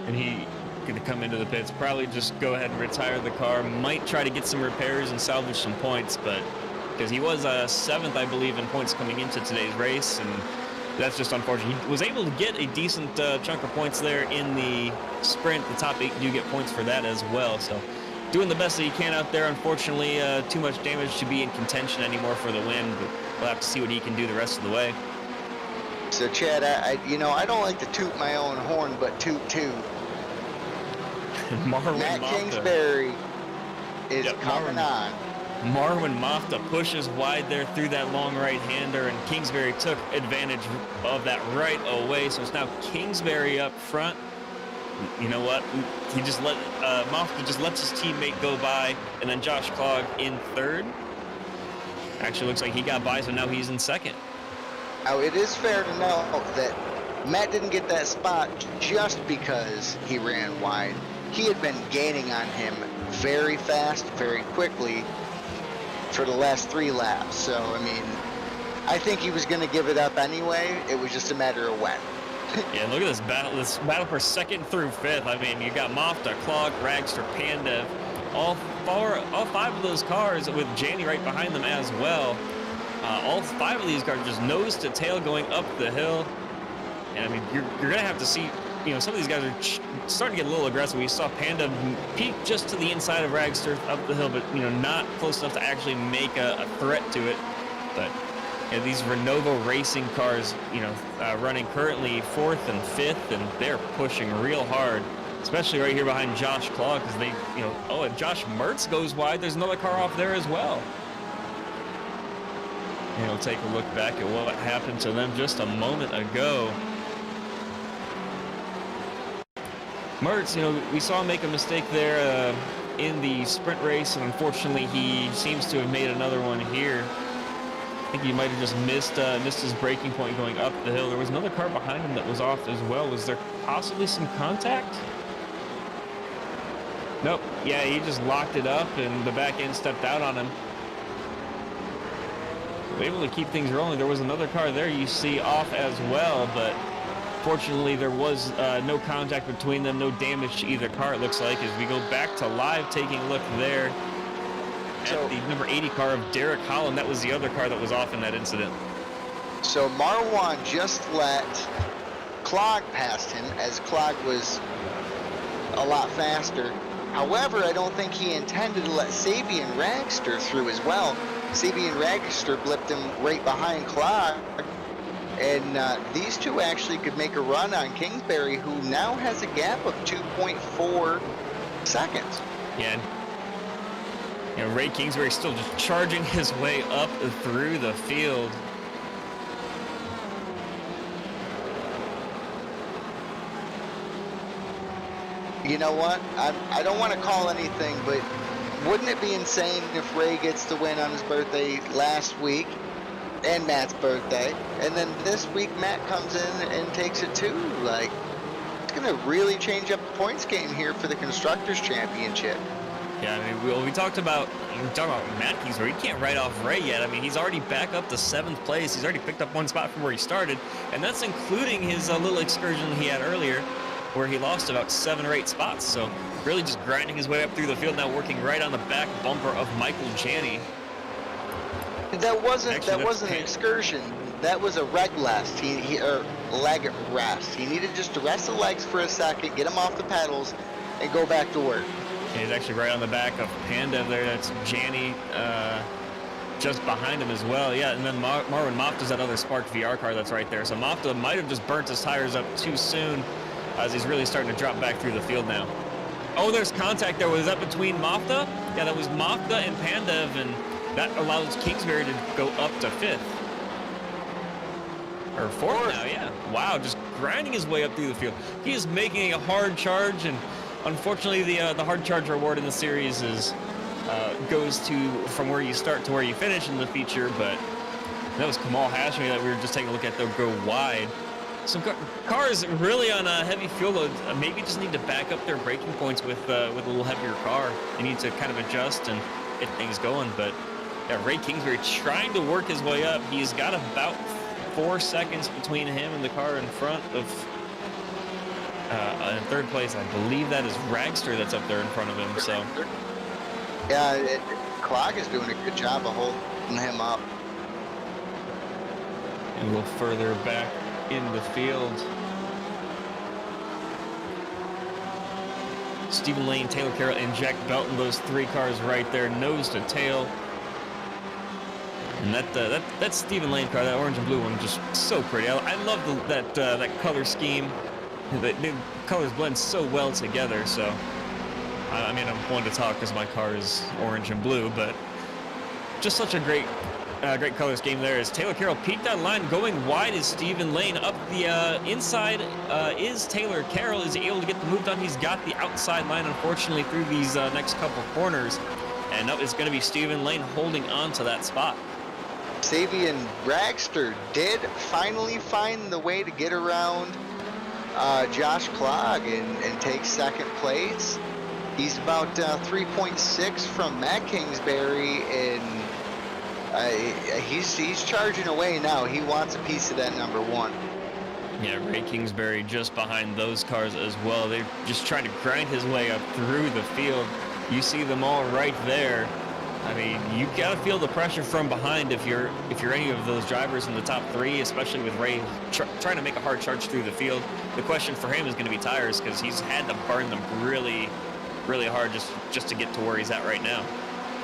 S1: And he going to come into the pits, probably just go ahead and retire the car. Might try to get some repairs and salvage some points, but because he was 7th, I believe, in points coming into today's race, and that's just unfortunate. He was able to get a decent chunk of points there in the sprint. The top 8 do get points for that as well. So doing the best that he can out there. Unfortunately, too much damage to be in contention anymore for the win, but we'll have to see what he can do the rest of the way.
S3: So Chad, I don't like to toot my own horn, but toot. Matt Kingsbury is coming on.
S1: Marwin Mofta pushes wide there through that long right-hander, and Kingsbury took advantage of that right away. So it's now Kingsbury up front. You know what? He just Mofta just lets his teammate go by, and then Josh Clogg in 3rd. Actually, looks like he got by, so now he's in 2nd.
S3: Now, it is fair to know that Matt didn't get that spot just because he ran wide. He had been gaining on him very fast, very quickly for the last 3 laps. So, I mean, I think he was going to give it up anyway. It was just a matter of when.
S1: Yeah, look at this battle for 2nd through 5th. I mean, you got Mofta, Clogg, Ragster, Pandev, all 5 of those cars with Janney right behind them as well. All 5 of these cars just nose to tail going up the hill. And I mean, you're going to have to see, some of these guys are starting to get a little aggressive. We saw Panda peek just to the inside of Ragster up the hill, but, not close enough to actually make a threat to it. But these Renovo racing cars, running currently 4th and 5th, and they're pushing real hard, especially right here behind Josh Clogg, because they, and Josh Mertz goes wide. There's another car off there as well. And we'll take a look back at what happened to them just a moment ago. Mertz, we saw him make a mistake there in the sprint race, and unfortunately he seems to have made another one here. I think he might have just missed his braking point going up the hill. There was another car behind him that was off as well. Was there possibly some contact? Nope. Yeah, he just locked it up, and the back end stepped out on him. Able to keep things rolling. There was another car there you see off as well, but fortunately there was no contact between them, no damage to either car, it looks like, as we go back to live, taking a look there at the number 80 car of Derek Holland. That was the other car that was off in that incident.
S3: So Marwan just let Clogg past him, as Clogg was a lot faster. However, I don't think he intended to let Sabian Ragster through as well. Sabian Ragster blipped him right behind Clogg, and these two actually could make a run on Kingsbury, who now has a gap of 2.4 seconds.
S1: Yeah, Ray Kingsbury still just charging his way up through the field.
S3: You know what? I don't want to call anything, but wouldn't it be insane if Ray gets the win on his birthday last week and Matt's birthday, and then this week Matt comes in and takes it too? Like, it's going to really change up the points game here for the Constructors' Championship.
S1: Yeah, I mean, we talked about Matt Kingsbury. He can't write off Ray yet. I mean, he's already back up to 7th place. He's already picked up 1 spot from where he started, and that's including his little excursion he had earlier. where he lost about 7 or 8 spots. So really just grinding his way up through the field, now working right on the back bumper of Michael Janney.
S3: That wasn't an excursion. That was a leg rest. Leg rest. He needed just to rest the legs for a second, get him off the pedals, and go back to work.
S1: And he's actually right on the back of Panda there. That's Janney just behind him as well. Yeah, and then Marwin Mofta's that other Spark VR car that's right there. So Mofta might have just burnt his tires up too soon as he's really starting to drop back through the field now. Oh, there's contact there. Was that between Mofta? Yeah, that was Mofta and Pandev, and that allows Kingsbury to go up to 5th. Or 4th now, yeah. Wow, just grinding his way up through the field. He is making a hard charge, and unfortunately the hard charge reward in the series is goes to from where you start to where you finish in the feature, but that was Kamal Hashmi that we were just taking a look at, though, go wide. Some cars really on a heavy fuel load maybe just need to back up their braking points with a little heavier car. They need to kind of adjust and get things going, but yeah, Ray Kingsbury trying to work his way up. He's got about 4 seconds between him and the car in front of in 3rd place. I believe that is Ragster that's up there in front of him. So
S3: yeah, Clog is doing a good job of holding him up.
S1: And a little further back in the field, Stephen Lane, Taylor Carroll, and Jack Belton, those 3 cars right there, nose to tail. And that Stephen Lane car, that orange and blue one, just so pretty. I love that color scheme. The colors blend so well together. So, I mean, I'm one to talk because my car is orange and blue, but just such a great color scheme there. As Taylor Carroll peaked on line, going wide is Stephen Lane. Up the inside is Taylor Carroll. Is able to get the move done. He's got the outside line, unfortunately, through these next couple corners. And it's going to be Stephen Lane holding on to that spot.
S3: Savian Ragster did finally find the way to get around Josh Clog and take 2nd place. He's about 3.6 from Matt Kingsbury, and he's charging away now. He wants a piece of that number 1.
S1: Yeah, Ray Kingsbury just behind those cars as well. They're just trying to grind his way up through the field. You see them all right there. I mean, you got to feel the pressure from behind if you're any of those drivers in the top 3, especially with Ray trying to make a hard charge through the field. The question for him is going to be tires, because he's had to burn them really, really hard just to get to where he's at right now.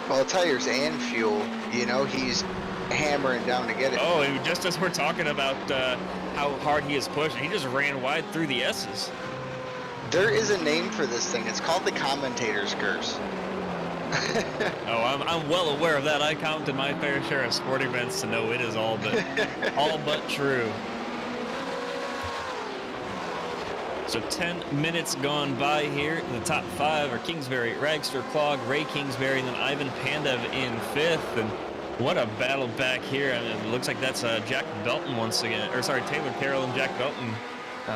S3: Well, tires and fuel, you know, he's hammering down to get it.
S1: Oh, and just as we're talking about how hard he is pushing, he just ran wide through the S's.
S3: There is a name for this thing. It's called the Commentators curse.
S1: Oh, I'm well aware of that. I counted my fair share of sporting events to know it is all but true. So 10 minutes gone by here. In the top 5 are Kingsbury, Ragster, Clog, Ray Kingsbury, and then Ivan Pandev in 5th. And what a battle back here. I mean, it looks like that's Jack Belton once again. Or sorry, Taylor Carroll and Jack Belton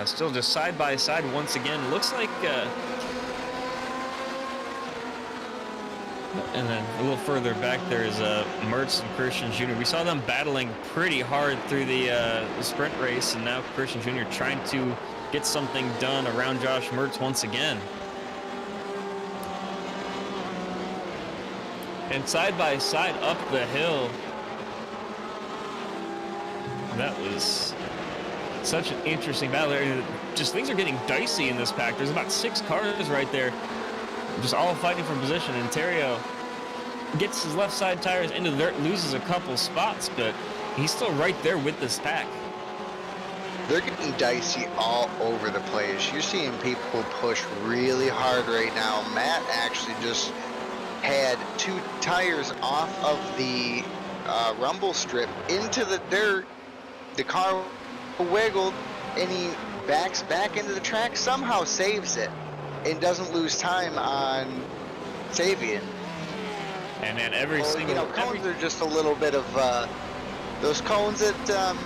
S1: still just side by side once again. Looks like... and then a little further back there is Mertz and Christian Jr. We saw them battling pretty hard through the sprint race, and now Christian Jr. trying to get something done around Josh Mertz once again. And side by side up the hill. That was such an interesting battle. Just things are getting dicey in this pack. There's about 6 cars right there, just all fighting for position. And Terrio gets his left side tires into the dirt, loses a couple spots, but he's still right there with this pack.
S3: They're getting dicey all over the place. You're seeing people push really hard right now. Matt actually just had 2 tires off of the rumble strip into the dirt. The car wiggled, and he backs back into the track, somehow saves it, and doesn't lose time on Savian.
S1: And man, every single...
S3: You know, cones are just a little bit of... those cones that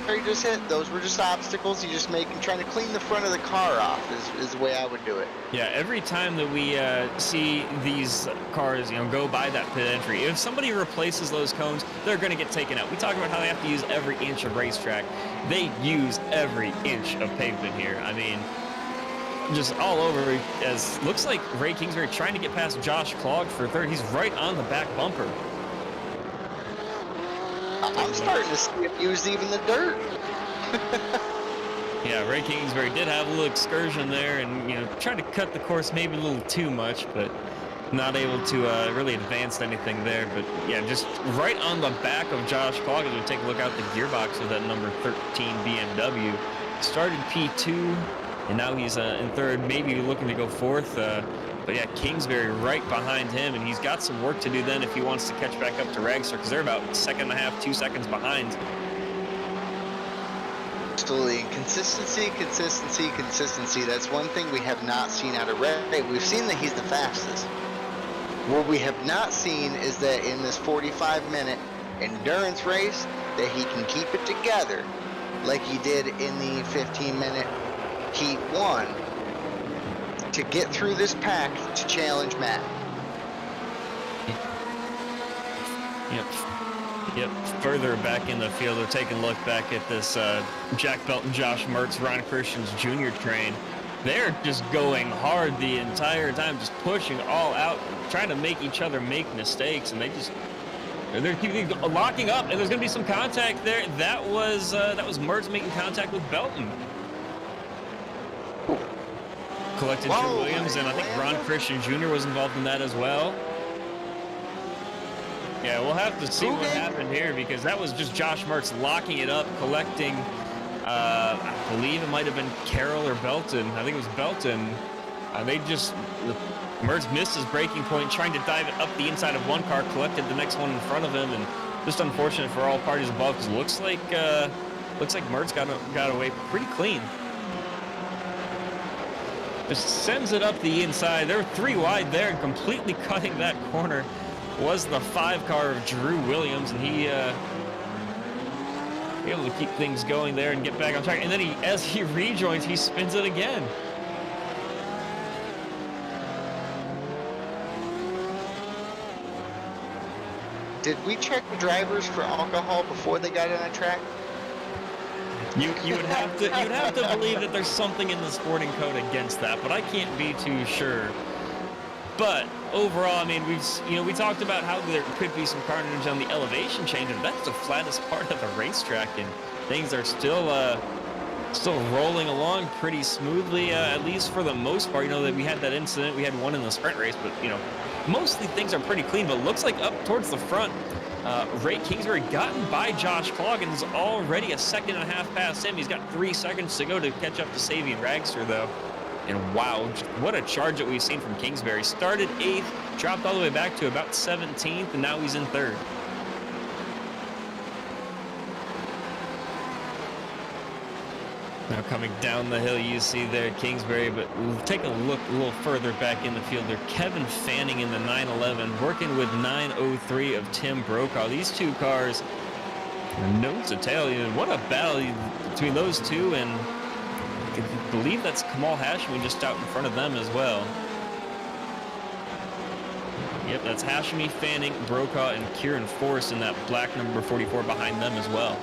S3: Harry just hit, those were just obstacles. You just trying to clean the front of the car off is the way I would do it.
S1: Yeah, every time that we see these cars, go by that pit entry, if somebody replaces those cones, they're going to get taken out. We talk about how they have to use every inch of racetrack. They use every inch of pavement here. I mean, just all over. As looks like Ray Kingsbury trying to get past Josh Clogg for third. He's right on the back bumper.
S3: I'm starting to see him use even the dirt.
S1: Yeah, Ray Kingsbury did have a little excursion there, and tried to cut the course maybe a little too much, but not able to really advance anything there. But yeah, just right on the back of Josh Clogg as we take a look out the gearbox of that number 13 BMW. Started P2, and now he's in third, maybe looking to go fourth. But yeah, Kingsbury right behind him, and he's got some work to do then if he wants to catch back up to Ragster, because they're about 1.5, 2 seconds behind.
S3: Absolutely. Consistency. That's one thing we have not seen out of Ray. We've seen that he's the fastest. What we have not seen is that in this 45-minute endurance race, that he can keep it together like he did in the 15-minute Heat 1 to get through this pack to challenge Matt.
S1: Yep, further back in the field, we're taking a look back at this Jack Belton, Josh Mertz, Ron Christians Jr. train. They're just going hard the entire time, just pushing all out, trying to make each other make mistakes, and they're keeping locking up, and there's going to be some contact there. That was Mertz making contact with Belton. Collected Drew Williams, and I think Ron Christian Jr. was involved in that as well. Yeah, we'll have to see what happened here, because that was just Josh Mertz locking it up, collecting, I believe it might have been Carroll or Belton. I think it was Belton. Mertz missed his braking point, trying to dive it up the inside of one car, collected the next one in front of him, and just unfortunate for all parties involved, because looks like Mertz got away pretty clean. Just sends it up the inside. There were 3 wide there, and completely cutting that corner was the 5 car of Drew Williams, and he able to keep things going there and get back on track. And then as he rejoins, he spins it again.
S3: Did we check the drivers for alcohol before they got on the track?
S1: You would have to believe that there's something in the sporting code against that, but I can't be too sure. But overall, I mean, we talked about how there could be some carnage on the elevation change, and that's the flattest part of the racetrack, and things are still rolling along pretty smoothly, at least for the most part. That we had that incident, we had one in the sprint race, but mostly things are pretty clean. But it looks like up towards the front, Ray Kingsbury gotten by Josh Clogg and is already 1.5 seconds past him. He's got 3 seconds to go to catch up to Savian Ragster, though. And wow, what a charge that we've seen from Kingsbury. Started 8th, dropped all the way back to about 17th, and now he's in 3rd. Now coming down the hill, you see there Kingsbury, but we'll take a look a little further back in the field there. Kevin Fanning in the 911, working with 903 of Tim Brokaw. These 2 cars, nose to tail. What a battle between those 2, and I believe that's Kamal Hashimi just out in front of them as well. Yep, that's Hashimi, Fanning, Brokaw, and Kieran Forrest in that black number 44 behind them as well.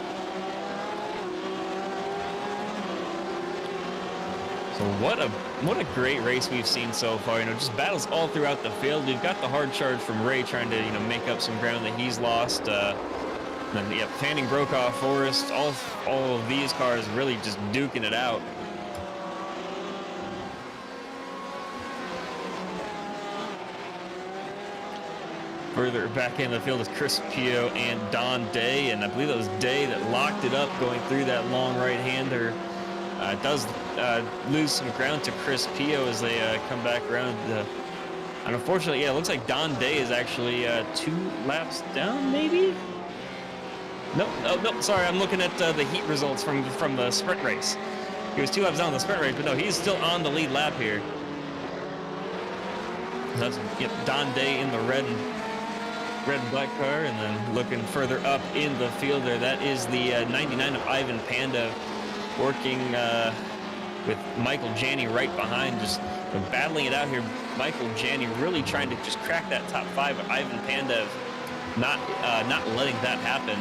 S1: So what a great race we've seen so far. Just battles all throughout the field. We've got the hard charge from Ray trying to make up some ground that he's lost. And then Fanning, Brokaw, Forrest, all of these cars really just duking it out. Further back in the field is Chris Pio and Don Day, and I believe it was Day that locked it up going through that long right-hander. Does lose some ground to Chris Pio as they come back around. And unfortunately, yeah, it looks like Don Day is actually 2 laps down, maybe? No, sorry, I'm looking at the heat results from the sprint race. He was 2 laps down in the sprint race, but no, he's still on the lead lap here. That's Don Day in the red and black car, and then looking further up in the field there, that is the 99 of Ivan Panda, working with Michael Janney right behind, just battling it out here. Michael Janney really trying to just crack that top 5, but Ivan Panda not letting that happen.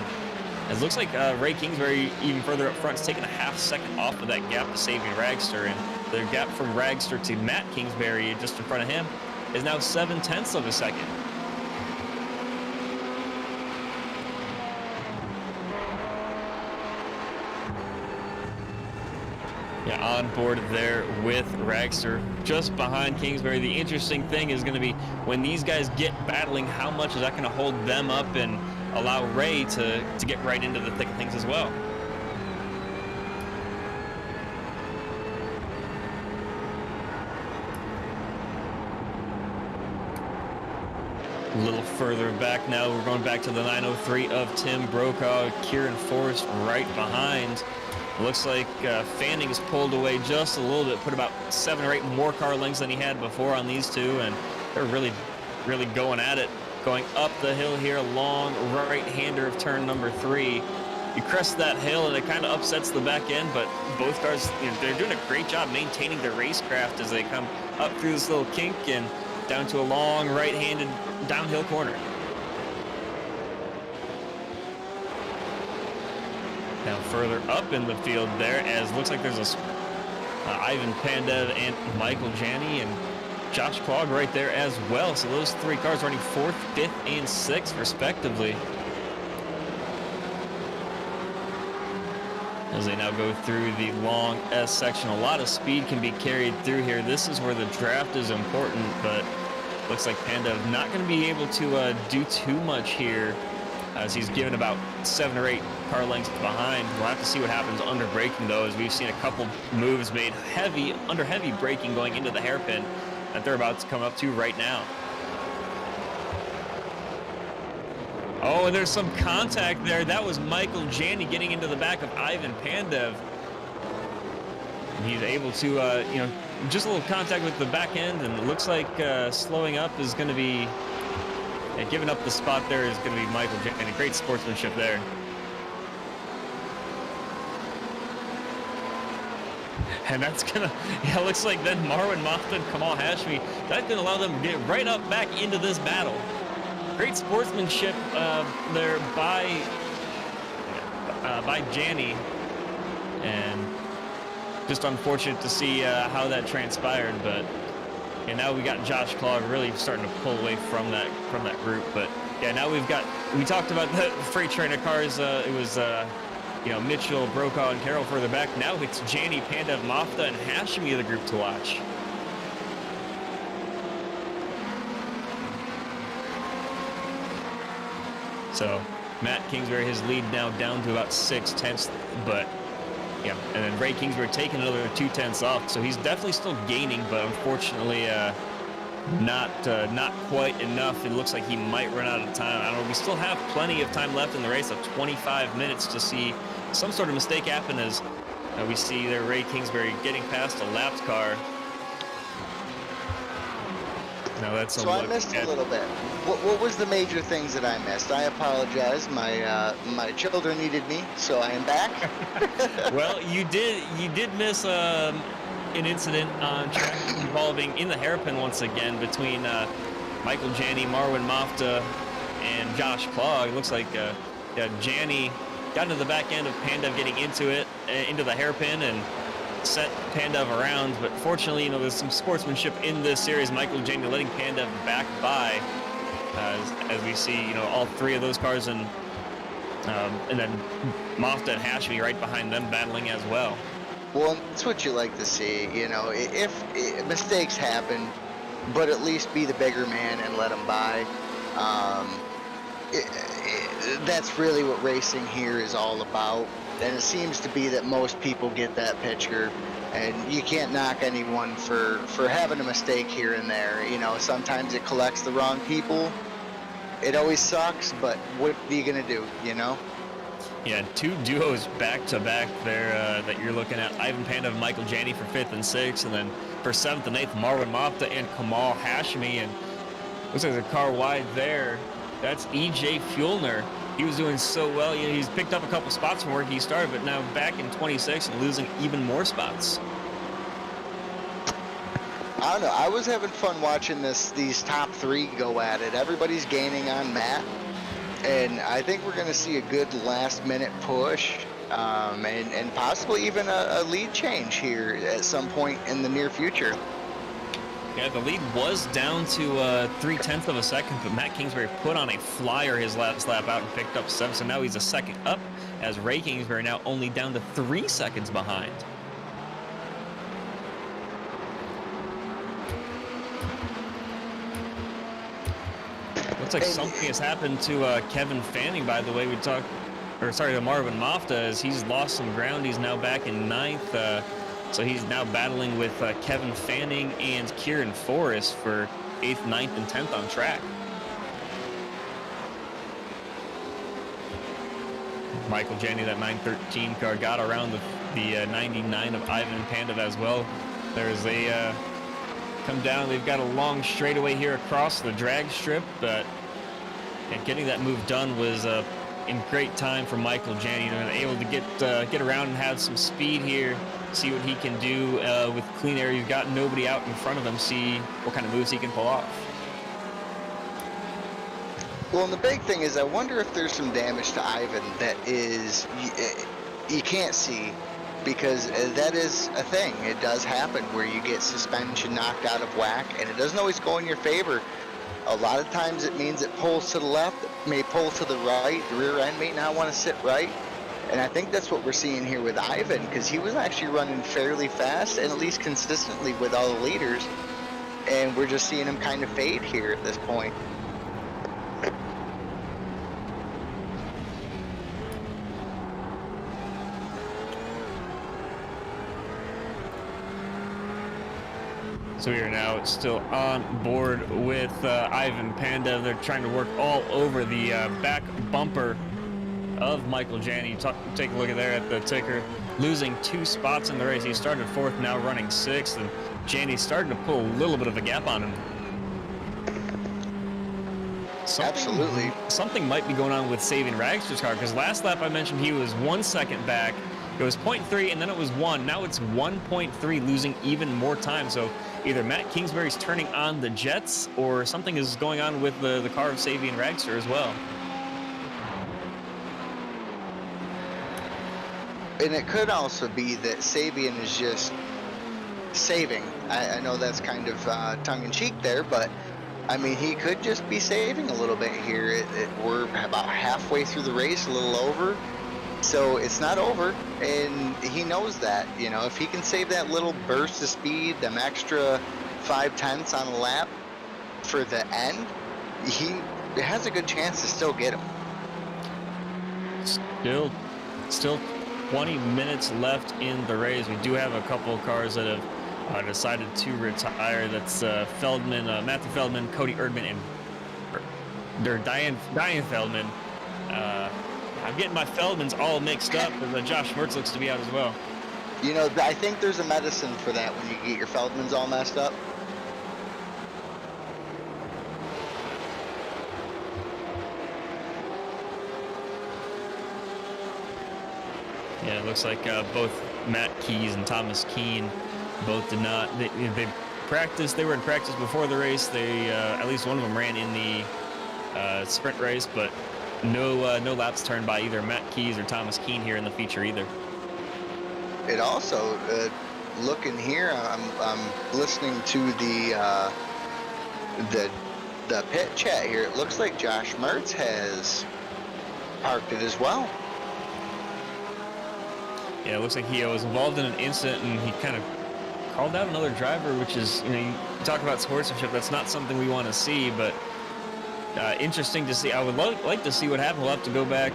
S1: It looks like Ray Kingsbury even further up front is taking 0.5 second off of that gap to Savian Ragster, and The gap from Ragster to Matt Kingsbury just in front of him is now 0.7 of a second. Yeah, on board there with Ragster, just behind Kingsbury. The interesting thing is going to be when these guys get battling, how much is that going to hold them up and allow Ray to get right into the thick of things as well. A little further back now, we're going back to the 903 of Tim Brokaw, Kieran Forrest right behind. Looks like Fanning is pulled away just a little bit, put about 7 or 8 more car lengths than he had before on these two, and they're really going at it. Going up the hill here, long right-hander of turn number 3. You crest that hill and it kind of upsets the back end, but both cars, they're doing a great job maintaining their racecraft as they come up through this little kink and down to a long right-handed downhill corner. Now further up in the field there, as looks like there's a Ivan Pandev and Michael Janney and Josh Klog right there as well. So those 3 cars running 4th, 5th, and 6th respectively. As they now go through the long S section, a lot of speed can be carried through here. This is where the draft is important, but looks like Pandev not going to be able to do too much here, as he's given about 7 or 8 car lengths behind. We'll have to see what happens under braking, though, as we've seen a couple moves made under heavy braking going into the hairpin that they're about to come up to right now. Oh, and there's some contact there. That was Michael Janney getting into the back of Ivan Pandev. He's able to, just a little contact with the back end, and it looks like slowing up is going to be, giving up the spot there is going to be Michael Janney. Great sportsmanship there. And that's gonna, looks like then Marwan Mafta and Kamal Hashmi, that's gonna allow them to get right up back into this battle. Great sportsmanship there by Janney, and just unfortunate to see how that transpired. But and now we got Josh Klog really starting to pull away from that group. But yeah, now we talked about the freight trainer cars. It was Mitchell, Brokaw, and Carroll further back. Now it's Janney, Pandev, Mafta, and Hashmi of the group to watch. So Matt Kingsbury, his lead now down to about 0.6, but yeah, and then Ray Kingsbury taking another 0.2 off. So he's definitely still gaining, but unfortunately not quite enough. It looks like he might run out of time. I don't know. We still have plenty of time left in the race, of 25 minutes to see some sort of mistake happen, as we see there Ray Kingsbury getting past a lapped car. Now that's
S3: so I missed a little bit. What was the major things that I missed? I apologize. My children needed me, so I am back.
S1: Well, you did miss an incident on track involving in the hairpin once again between Michael Janney, Marwan Mafta, and Josh Klog. It looks like Janney got into the back end of Pandev getting into the hairpin and set Pandev around, but fortunately, there's some sportsmanship in this series. Michael Janney letting Pandev back by, as we see, all 3 of those cars, and then Mafta and Hashmi right behind them battling as well.
S3: Well, that's what you like to see. If mistakes happen, but at least be the bigger man and let them by. That's really what racing here is all about. And it seems to be that most people get that picture, and you can't knock anyone for having a mistake here and there. Sometimes it collects the wrong people. It always sucks, but what are you gonna do?
S1: Yeah, 2 duos back to back there that you're looking at. Ivan Pandev and Michael Janney for 5th and 6th, and then for 7th and 8th, Marwan Mafta and Kamal Hashmi. And looks like there's a car wide there. That's EJ Fuellner. He was doing so well. He's picked up a couple spots from where he started, but now back in 26 and losing even more spots.
S3: I don't know. I was having fun watching these top 3 go at it. Everybody's gaining on Matt. And I think we're going to see a good last-minute push, and possibly even a lead change here at some point in the near future.
S1: Yeah, the lead was down to 0.3 of a second, but Matt Kingsbury put on a flyer his last lap out and picked up 7, so now he's a second up, as Ray Kingsbury now only down to 3 seconds behind. Looks like something has happened to Kevin Fanning, by the way. To Marvin Mofta, as he's lost some ground. He's now back in 9th. So he's now battling with Kevin Fanning and Kieran Forrest for 8th, 9th, and 10th on track. Michael Janney, that 913 car, got around the 99 of Ivan Pandev as well. There's a come down. They've got a long straightaway here across the drag strip, but getting that move done was in great time for Michael Janney, and able to get around and have some speed here. See what he can do with clean air. You've got nobody out in front of him. See what kind of moves he can pull off.
S3: Well, and the big thing is, I wonder if there's some damage to Ivan that is you can't see, because that is a thing. It does happen where you get suspension knocked out of whack, and it doesn't always go in your favor. A lot of times it means it pulls to the left, it may pull to the right, the rear end may not want to sit right. And I think that's what we're seeing here with Ivan, because he was actually running fairly fast and at least consistently with all the leaders. And we're just seeing him kind of fade here at this point.
S1: So we are now still on board with Ivan Pandev. They're trying to work all over the back bumper of Michael Janney. Take a look at there at the ticker, losing 2 spots in the race. He started 4th, now running 6th, and Janney started to pull a little bit of a gap on him.
S3: Absolutely.
S1: Something might be going on with Saving Ragster's car, because last lap I mentioned he was 1 second back. It was 0.3, and then it was 1. Now it's 1.3, losing even more time. So either Matt Kingsbury's turning on the jets, or something is going on with the car of Sabian Ragster as well.
S3: And it could also be that Sabian is just saving. I know that's kind of tongue-in-cheek there, but I mean, he could just be saving a little bit here. We're about halfway through the race, a little over. So it's not over, and he knows that. You know, if he can save that little burst of speed, them extra 0.5 on a lap for the end, he has a good chance to still get him.
S1: Still 20 minutes left in the race. We do have a couple of cars that have decided to retire. That's Feldman, Matthew Feldman, Cody Erdman, and Diane Feldman. I'm getting my Feldmans all mixed up, because Josh Mertz looks to be out as well.
S3: You know, I think there's a medicine for that when you get your Feldmans all messed up.
S1: Yeah, it looks like both Matt Keys and Thomas Keene both did not. They practiced. They were in practice before the race. They at least one of them ran in the sprint race, but no laps turned by either Matt Keys or Thomas Keene here in the feature either.
S3: It also, looking here, I'm listening to the pit chat here. It looks like Josh Mertz has parked it as well.
S1: Yeah, it looks like he was involved in an incident, and he kind of called out another driver, which is, you know, you talk about sportsmanship. That's not something we want to see, but interesting to see. I would like to see what happened. We'll have to go back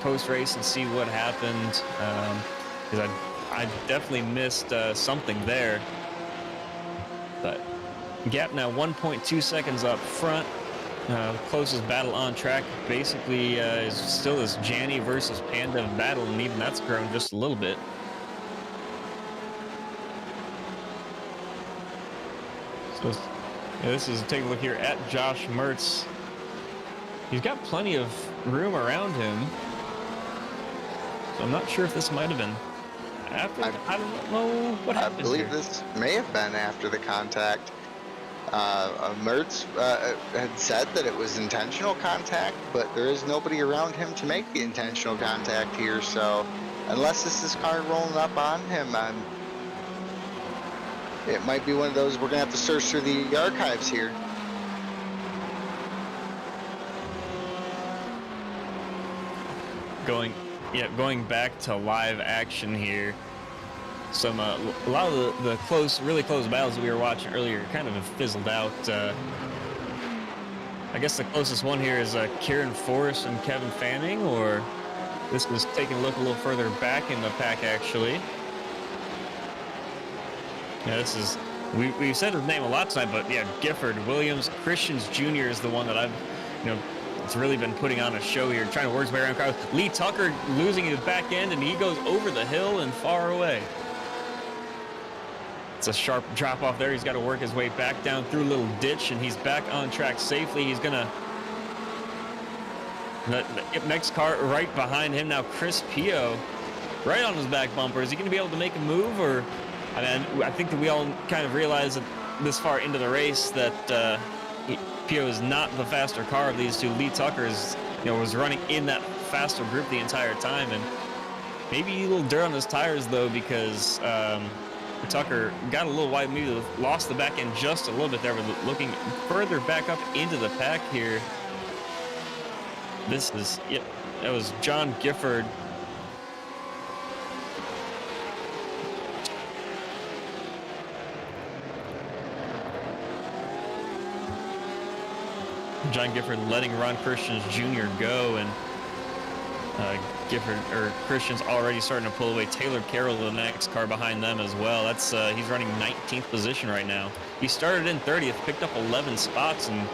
S1: post-race and see what happened, because I definitely missed something there. But gap now 1.2 seconds up front. Closest battle on track basically is still this Janney versus Pandev battle, and even that's grown just a little bit. So yeah, this is, take a look here at Josh Mertz. He's got plenty of room around him, so I'm not sure if this might have been after. I don't know what happened.
S3: I believe
S1: here.
S3: this may have been after the contact. Mertz had said that it was intentional contact, but there is nobody around him to make the intentional contact here. So unless this is car rolling up on him, it might be one of those we're gonna have to search through the archives here.
S1: Going back to live action here. A lot of the really close battles that we were watching earlier kind of have fizzled out. I guess the closest one here is Kieran Forrest and Kevin Fanning, or this was taking a look a little further back in the pack actually. Yeah, this is we've said his name a lot tonight, but yeah, Gifford Williams Christians Jr. is the one that I've it's really been putting on a show here, trying to work his way around cars. Lee Tucker losing his back end, and he goes over the hill and far away. It's a sharp drop off there. He's got to work his way back down through a little ditch, and he's back on track safely. He's gonna. The next car right behind him now, Chris Pio, right on his back bumper. Is he going to be able to make a move, or? I mean, I think that we all kind of realize that this far into the race that Pio is not the faster car of these two. Lee Tucker is, was running in that faster group the entire time, and maybe a little dirt on his tires though, because Tucker got a little wide, maybe lost the back end just a little bit there. But looking further back up into the pack here, that was John Gifford. John Gifford letting Ron Christians Jr. go, and Christian's already starting to pull away. Taylor Carroll, the next car behind them as well. That's he's running 19th position right now. He started in 30th, picked up 11 spots, and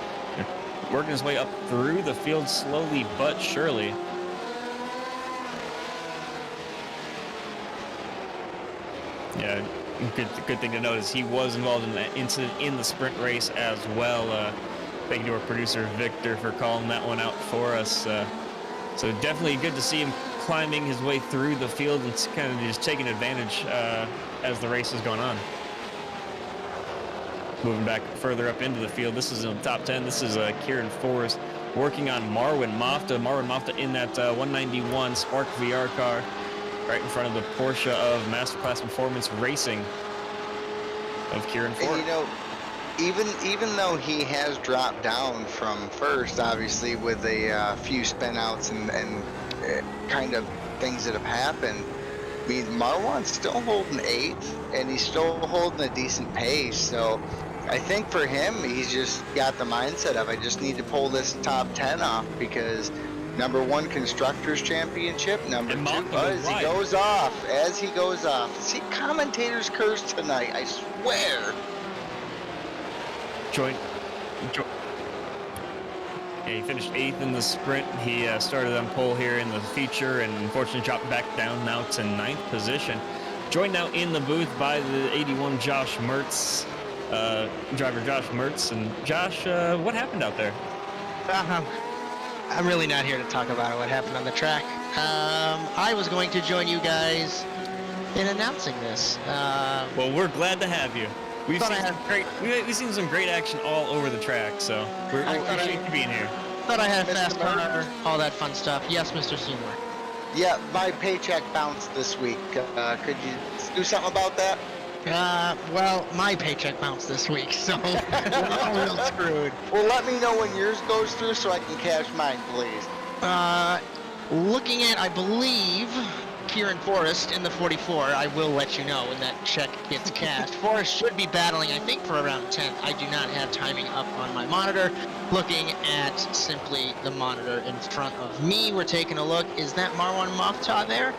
S1: working his way up through the field slowly but surely. Yeah, good thing to note is he was involved in that incident in the sprint race as well. Thank you to our producer, Victor, for calling that one out for us. So definitely good to see him climbing his way through the field and kind of just taking advantage as the race is going on. Moving back further up into the field, this is in the top 10. This is Kieran Forrest working on Marwin Mofta. Marwin Mofta in that 191 Spark VR car right in front of the Porsche of Masterclass Performance Racing of Kieran Forrest.
S3: And even though he has dropped down from first, obviously with a few spin outs and kind of things that have happened, I mean, Marwan's still holding 8th, and he's still holding a decent pace. So I think for him, he's just got the mindset of, I just need to pull this top 10 off, because number 1 Constructors Championship, number 2 as he goes off. See, commentators curse tonight, I swear.
S1: He finished 8th in the sprint. He started on pole here in the feature, and unfortunately dropped back down now to 9th position. Joined now in the booth by the 81 Josh Mertz, driver Josh Mertz. And Josh, what happened out there?
S4: I'm really not here to talk about what happened on the track. I was going to join you guys in announcing this.
S1: Well, we're glad to have you. We've seen some great action all over the track, so we appreciate you being here.
S4: Thought I had a fast car, all that fun stuff. Yes, Mr. Seymour.
S3: Yeah, my paycheck bounced this week. Could you do something about that?
S4: Well, my paycheck bounced this week, so we're all real screwed.
S3: Well, let me know when yours goes through so I can cash mine, please.
S4: Looking at, I believe, Kieran Forrest in the 44, I will let you know when that check gets cashed. Forrest should be battling, I think, for around 10th. I do not have timing up on my monitor. Looking at simply the monitor in front of me, we're taking a look. Is that Marwan Mofta there?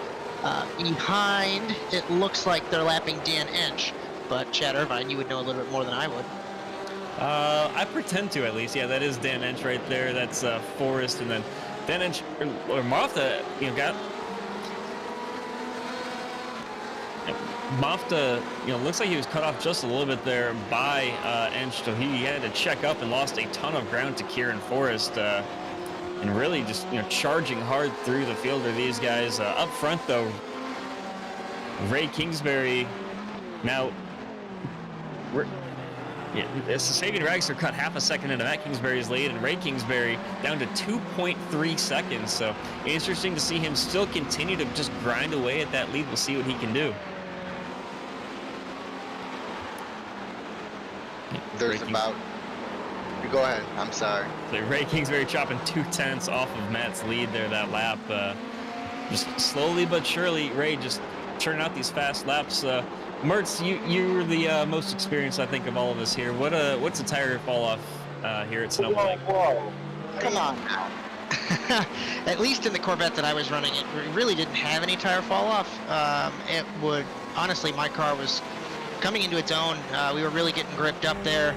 S4: Behind, it looks like they're lapping Dan Ench, but Chad Irvine, you would know a little bit more than I would.
S1: I pretend to, at least. Yeah, that is Dan Ench right there. That's Forrest, and then Dan Ench or Mofta, got. Mofta, looks like he was cut off just a little bit there by Ench, so he had to check up and lost a ton of ground to Kieran Forrest, and really just charging hard through the field are these guys. Up front though, Ray Kingsbury. Now, Yeah, Sabian Dragster cut half a second into Matt Kingsbury's lead, and Ray Kingsbury down to 2.3 seconds. So interesting to see him still continue to just grind away at that lead. We'll see what he can do.
S3: There's about... Go ahead. I'm sorry.
S1: So Ray Kingsbury chopping 2/10 off of Matt's lead there that lap. Just slowly but surely, Ray just churning out these fast laps. Mertz, you were the most experienced, I think, of all of us here. What's the tire fall off here at Sonoma?
S3: Whoa. Come on now.
S4: At least in the Corvette that I was running, it really didn't have any tire fall off. It would, honestly, my car was coming into its own. We were really getting gripped up there.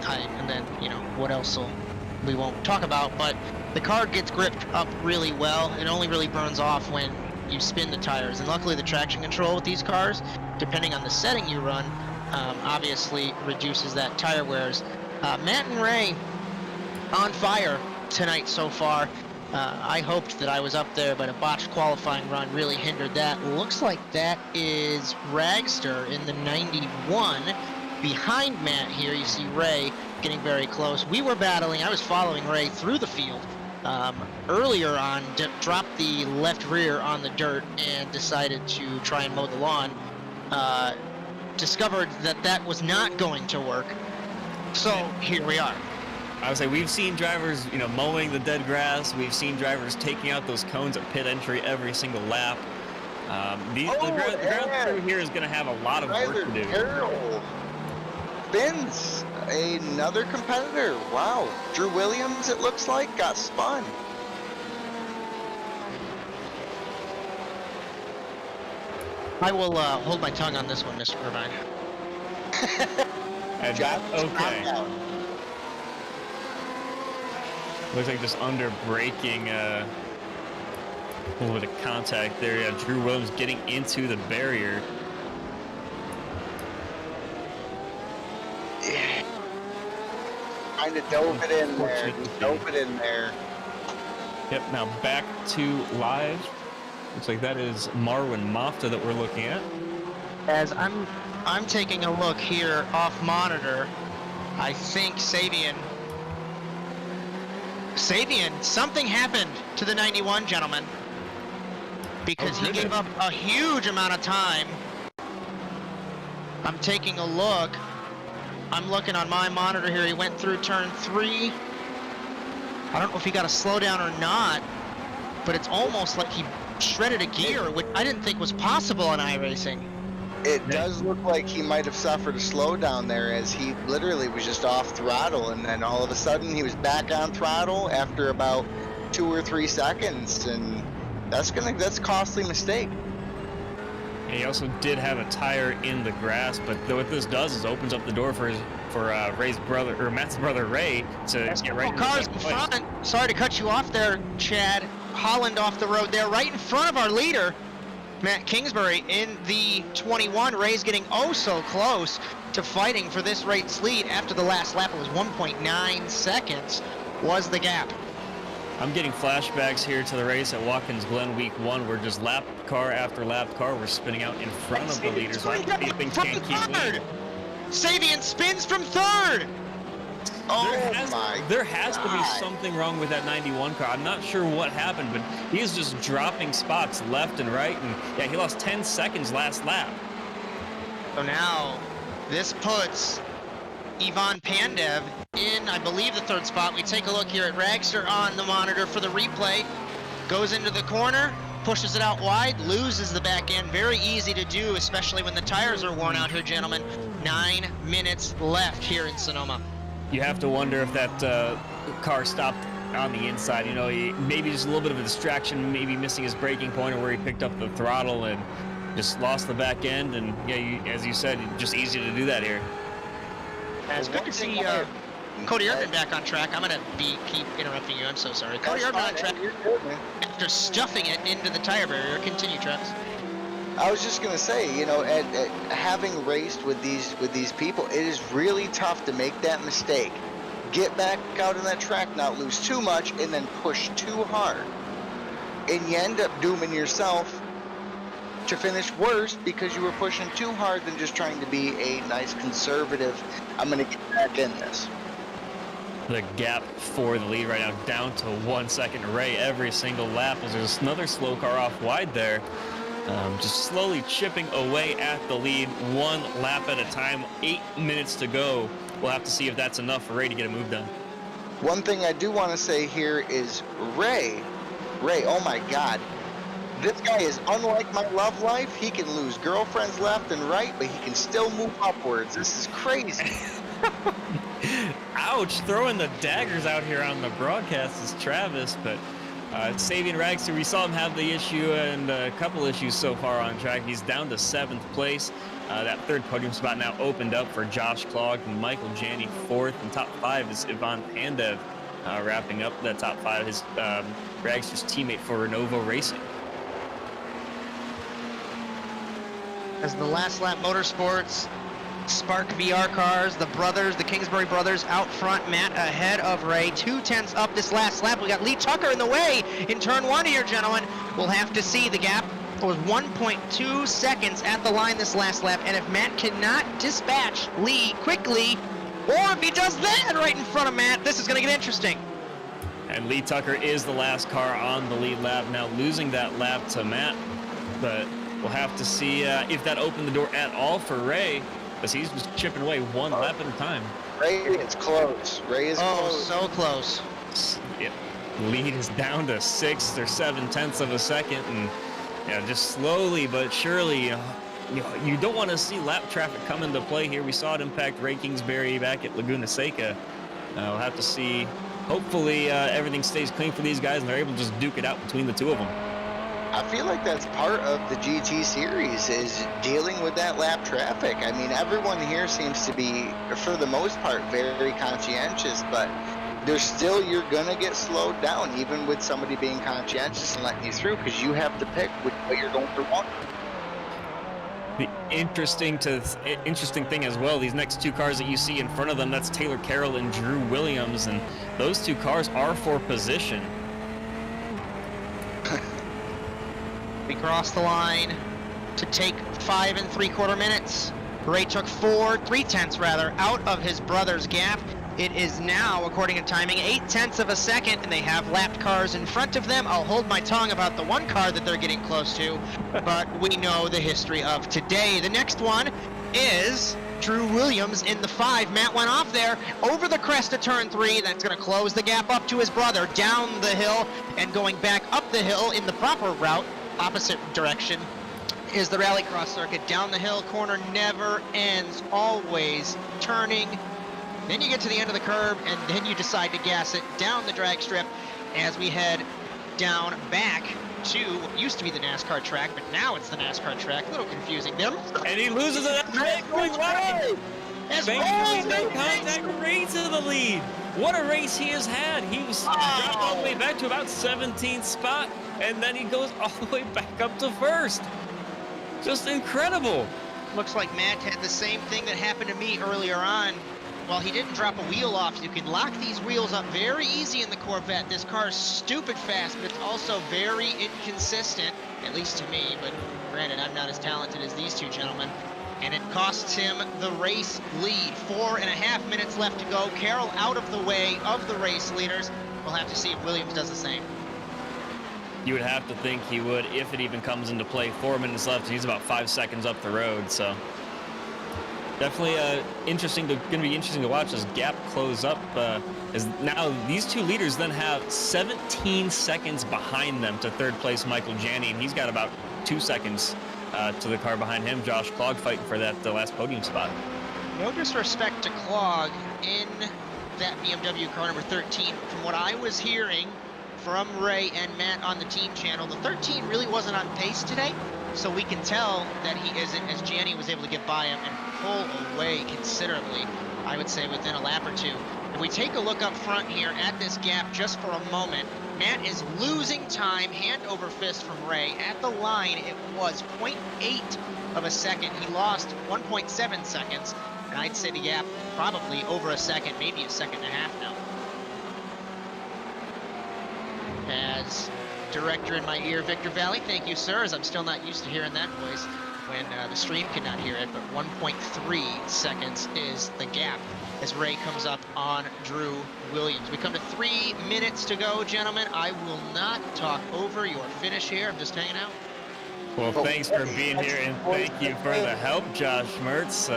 S4: And then, you know, what else we won't talk about, but the car gets gripped up really well. It only really burns off when you spin the tires, and luckily the traction control with these cars, depending on the setting you run, obviously reduces that tire wears. Matt and Ray on fire tonight so far. I hoped that I was up there, but a botched qualifying run really hindered that. Looks like that is Ragster in the 91. Behind Matt here, you see Ray getting very close. We were battling. I was following Ray through the field. Earlier on, dropped the left rear on the dirt and decided to try and mow the lawn. Discovered that was not going to work. So here we are.
S1: I would say we've seen drivers, you know, mowing the dead grass. We've seen drivers taking out those cones at pit entry every single lap. The ground crew here is going to have a lot of work to do.
S3: Carroll spins another competitor. Wow. Drew Williams, it looks like, got spun.
S4: I will hold my tongue on this one, Mr. Irvine.
S1: And okay. Looks like just under braking a little bit of contact there. Yeah, Drew Williams getting into the barrier.
S3: Kind of dove it in there. Dove it in there.
S1: Yep, now back to live. Looks like that is Marwin Mofta that we're looking at.
S4: As I'm taking a look here off monitor, I think Sabian, something happened to the 91 gentleman, because he gave up a huge amount of time. I'm taking a look. I'm looking on my monitor here. He went through turn 3. I don't know if he got a slowdown or not, but it's almost like he shredded a gear, which I didn't think was possible in iRacing.
S3: It does look like he might have suffered a slowdown there, as he literally was just off throttle, and then all of a sudden he was back on throttle after about 2 or 3 seconds, and that's a costly mistake.
S1: And he also did have a tire in the grass, but what this does is opens up the door for Ray's brother, or Matt's brother Ray, to get right into
S4: cars in front. Sorry to cut you off there, Chad. Holland off the road there, right in front of our leader, Matt Kingsbury in the 21. Ray's getting oh so close to fighting for this race lead. After the last lap, it was 1.9 seconds was the gap.
S1: I'm getting flashbacks here to the race at Watkins Glen week 1, where just lap car after lap car we're spinning out in front of the leaders. Things can't keep leading.
S4: Sabian spins from third.
S1: There has to be something wrong with that 91 car. I'm not sure what happened, but he is just dropping spots left and right, and yeah, he lost 10 seconds last lap.
S4: So now this puts Ivan Pandev in, I believe, the 3rd spot. We take a look here at Ragster on the monitor for the replay. Goes into the corner, pushes it out wide, loses the back end. Very easy to do, especially when the tires are worn out here, gentlemen. 9 minutes left here in Sonoma.
S1: You have to wonder if that car stopped on the inside. You know, maybe just a little bit of a distraction, maybe missing his braking point, or where he picked up the throttle and just lost the back end. And yeah, as you said, just easy to do that here.
S4: It's good to see Cody Irvine back on track. I'm going to keep interrupting you. I'm so sorry. Cody Irvine on track after stuffing it into the tire barrier. Continue, Travis.
S3: I was just gonna say, you know, at having raced with these people, it is really tough to make that mistake. Get back out on that track, not lose too much, and then push too hard, and you end up dooming yourself to finish worse because you were pushing too hard than just trying to be a nice conservative, I'm going to get back in this.
S1: The gap for the lead right now down to 1 second. Ray every single lap as there's another slow car off wide there. Just slowly chipping away at the lead, 1 lap at a time, 8 minutes to go. We'll have to see if that's enough for Ray to get a move done.
S3: One thing I do want to say here is Ray, oh my God. This guy is unlike my love life. He can lose girlfriends left and right, but he can still move upwards. This is crazy.
S1: Ouch, throwing the daggers out here on the broadcast is Travis, but Savian Ragster, we saw him have the issue and a couple issues so far on track. He's down to 7th place. That third podium spot now opened up for Josh Klog and Michael Janney 4th, and top 5 is Ivan Pandev wrapping up that top 5, his Ragster's teammate for Renovo Racing.
S4: As the last lap motorsports, Spark VR cars, the brothers, the Kingsbury brothers out front. Matt ahead of Ray, 2/10 up this last lap. We got Lee Tucker in the way in turn 1 here, gentlemen. We'll have to see. The gap was 1.2 seconds at the line this last lap, and if Matt cannot dispatch Lee quickly, or if he does that right in front of Matt, this is going to get interesting.
S1: And Lee Tucker is the last car on the lead lap, now losing that lap to Matt, but we'll have to see if that opened the door at all for Ray, as he's just chipping away 1 lap at a time.
S3: Ray is close. Ray is close.
S4: So close.
S1: Yeah, lead is down to 6 or 7/10 of a second, and yeah, just slowly but surely, you don't want to see lap traffic come into play here. We saw it impact Ray Kingsbury back at Laguna Seca. We'll have to see. Hopefully everything stays clean for these guys and they're able to just duke it out between the two of them.
S3: I feel like that's part of the GT series, is dealing with that lap traffic. I mean, everyone here seems to be, for the most part, very conscientious, but there's still, you're gonna get slowed down, even with somebody being conscientious and letting you through, because you have to pick which way you're going to want.
S1: The interesting thing as well, these next 2 cars that you see in front of them, that's Taylor Carroll and Drew Williams, and those 2 cars are for position.
S4: We crossed the line to take 5 3/4 minutes. Ray took 3/10 rather, out of his brother's gap. It is now, according to timing, 8/10 of a second, and they have lapped cars in front of them. I'll hold my tongue about the 1 car that they're getting close to, but we know the history of today. The next one is Drew Williams in the 5. Matt went off there over the crest of turn 3. That's going to close the gap up to his brother, down the hill, and going back up the hill in the proper route, opposite direction, is the rallycross circuit. Down the hill, corner never ends, always turning. Then you get to the end of the curb, and then you decide to gas it down the drag strip as we head down back to what used to be the NASCAR track, but now it's the NASCAR track. A little confusing there.
S1: And he loses it. Going wide.
S4: That's
S1: Thankfully, no contact, Ray to the lead. What a race he has had. He was dropped all the way back to about 17th spot, and then he goes all the way back up to 1st. Just incredible.
S4: Looks like Matt had the same thing that happened to me earlier on. While he didn't drop a wheel off, you can lock these wheels up very easy in the Corvette. This car is stupid fast, but it's also very inconsistent, at least to me, but granted, I'm not as talented as these 2 gentlemen. And it costs him the race lead. 4.5 minutes left to go. Carroll out of the way of the race leaders. We'll have to see if Williams does the same.
S1: You would have to think he would, if it even comes into play. 4 minutes left, and he's about 5 seconds up the road, so definitely going to be interesting to watch this gap close up. As now these 2 leaders then have 17 seconds behind them to 3rd place Michael Janney, and he's got about 2 seconds to the car behind him. Josh Klog fighting for that last podium spot.
S4: No disrespect to Klog in that BMW car number 13. From what I was hearing from Ray and Matt on the team channel, the 13 really wasn't on pace today, so we can tell that he isn't, as Janney was able to get by him and pull away considerably, I would say within a lap or 2. If we take a look up front here at this gap just for a moment, Matt is losing time, hand over fist from Ray. At the line, it was 0.8 of a second. He lost 1.7 seconds, and I'd say the gap probably over a second, maybe a second and a half now. As director in my ear, Victor Valley. Thank you, sir, as I'm still not used to hearing that voice when the stream cannot hear it, but 1.3 seconds is the gap as Ray comes up on Drew Williams. We come to 3 minutes to go, gentlemen. I will not talk over your finish here. I'm just hanging out.
S1: Well, thanks for being here, and thank you for the help, Josh Mertz.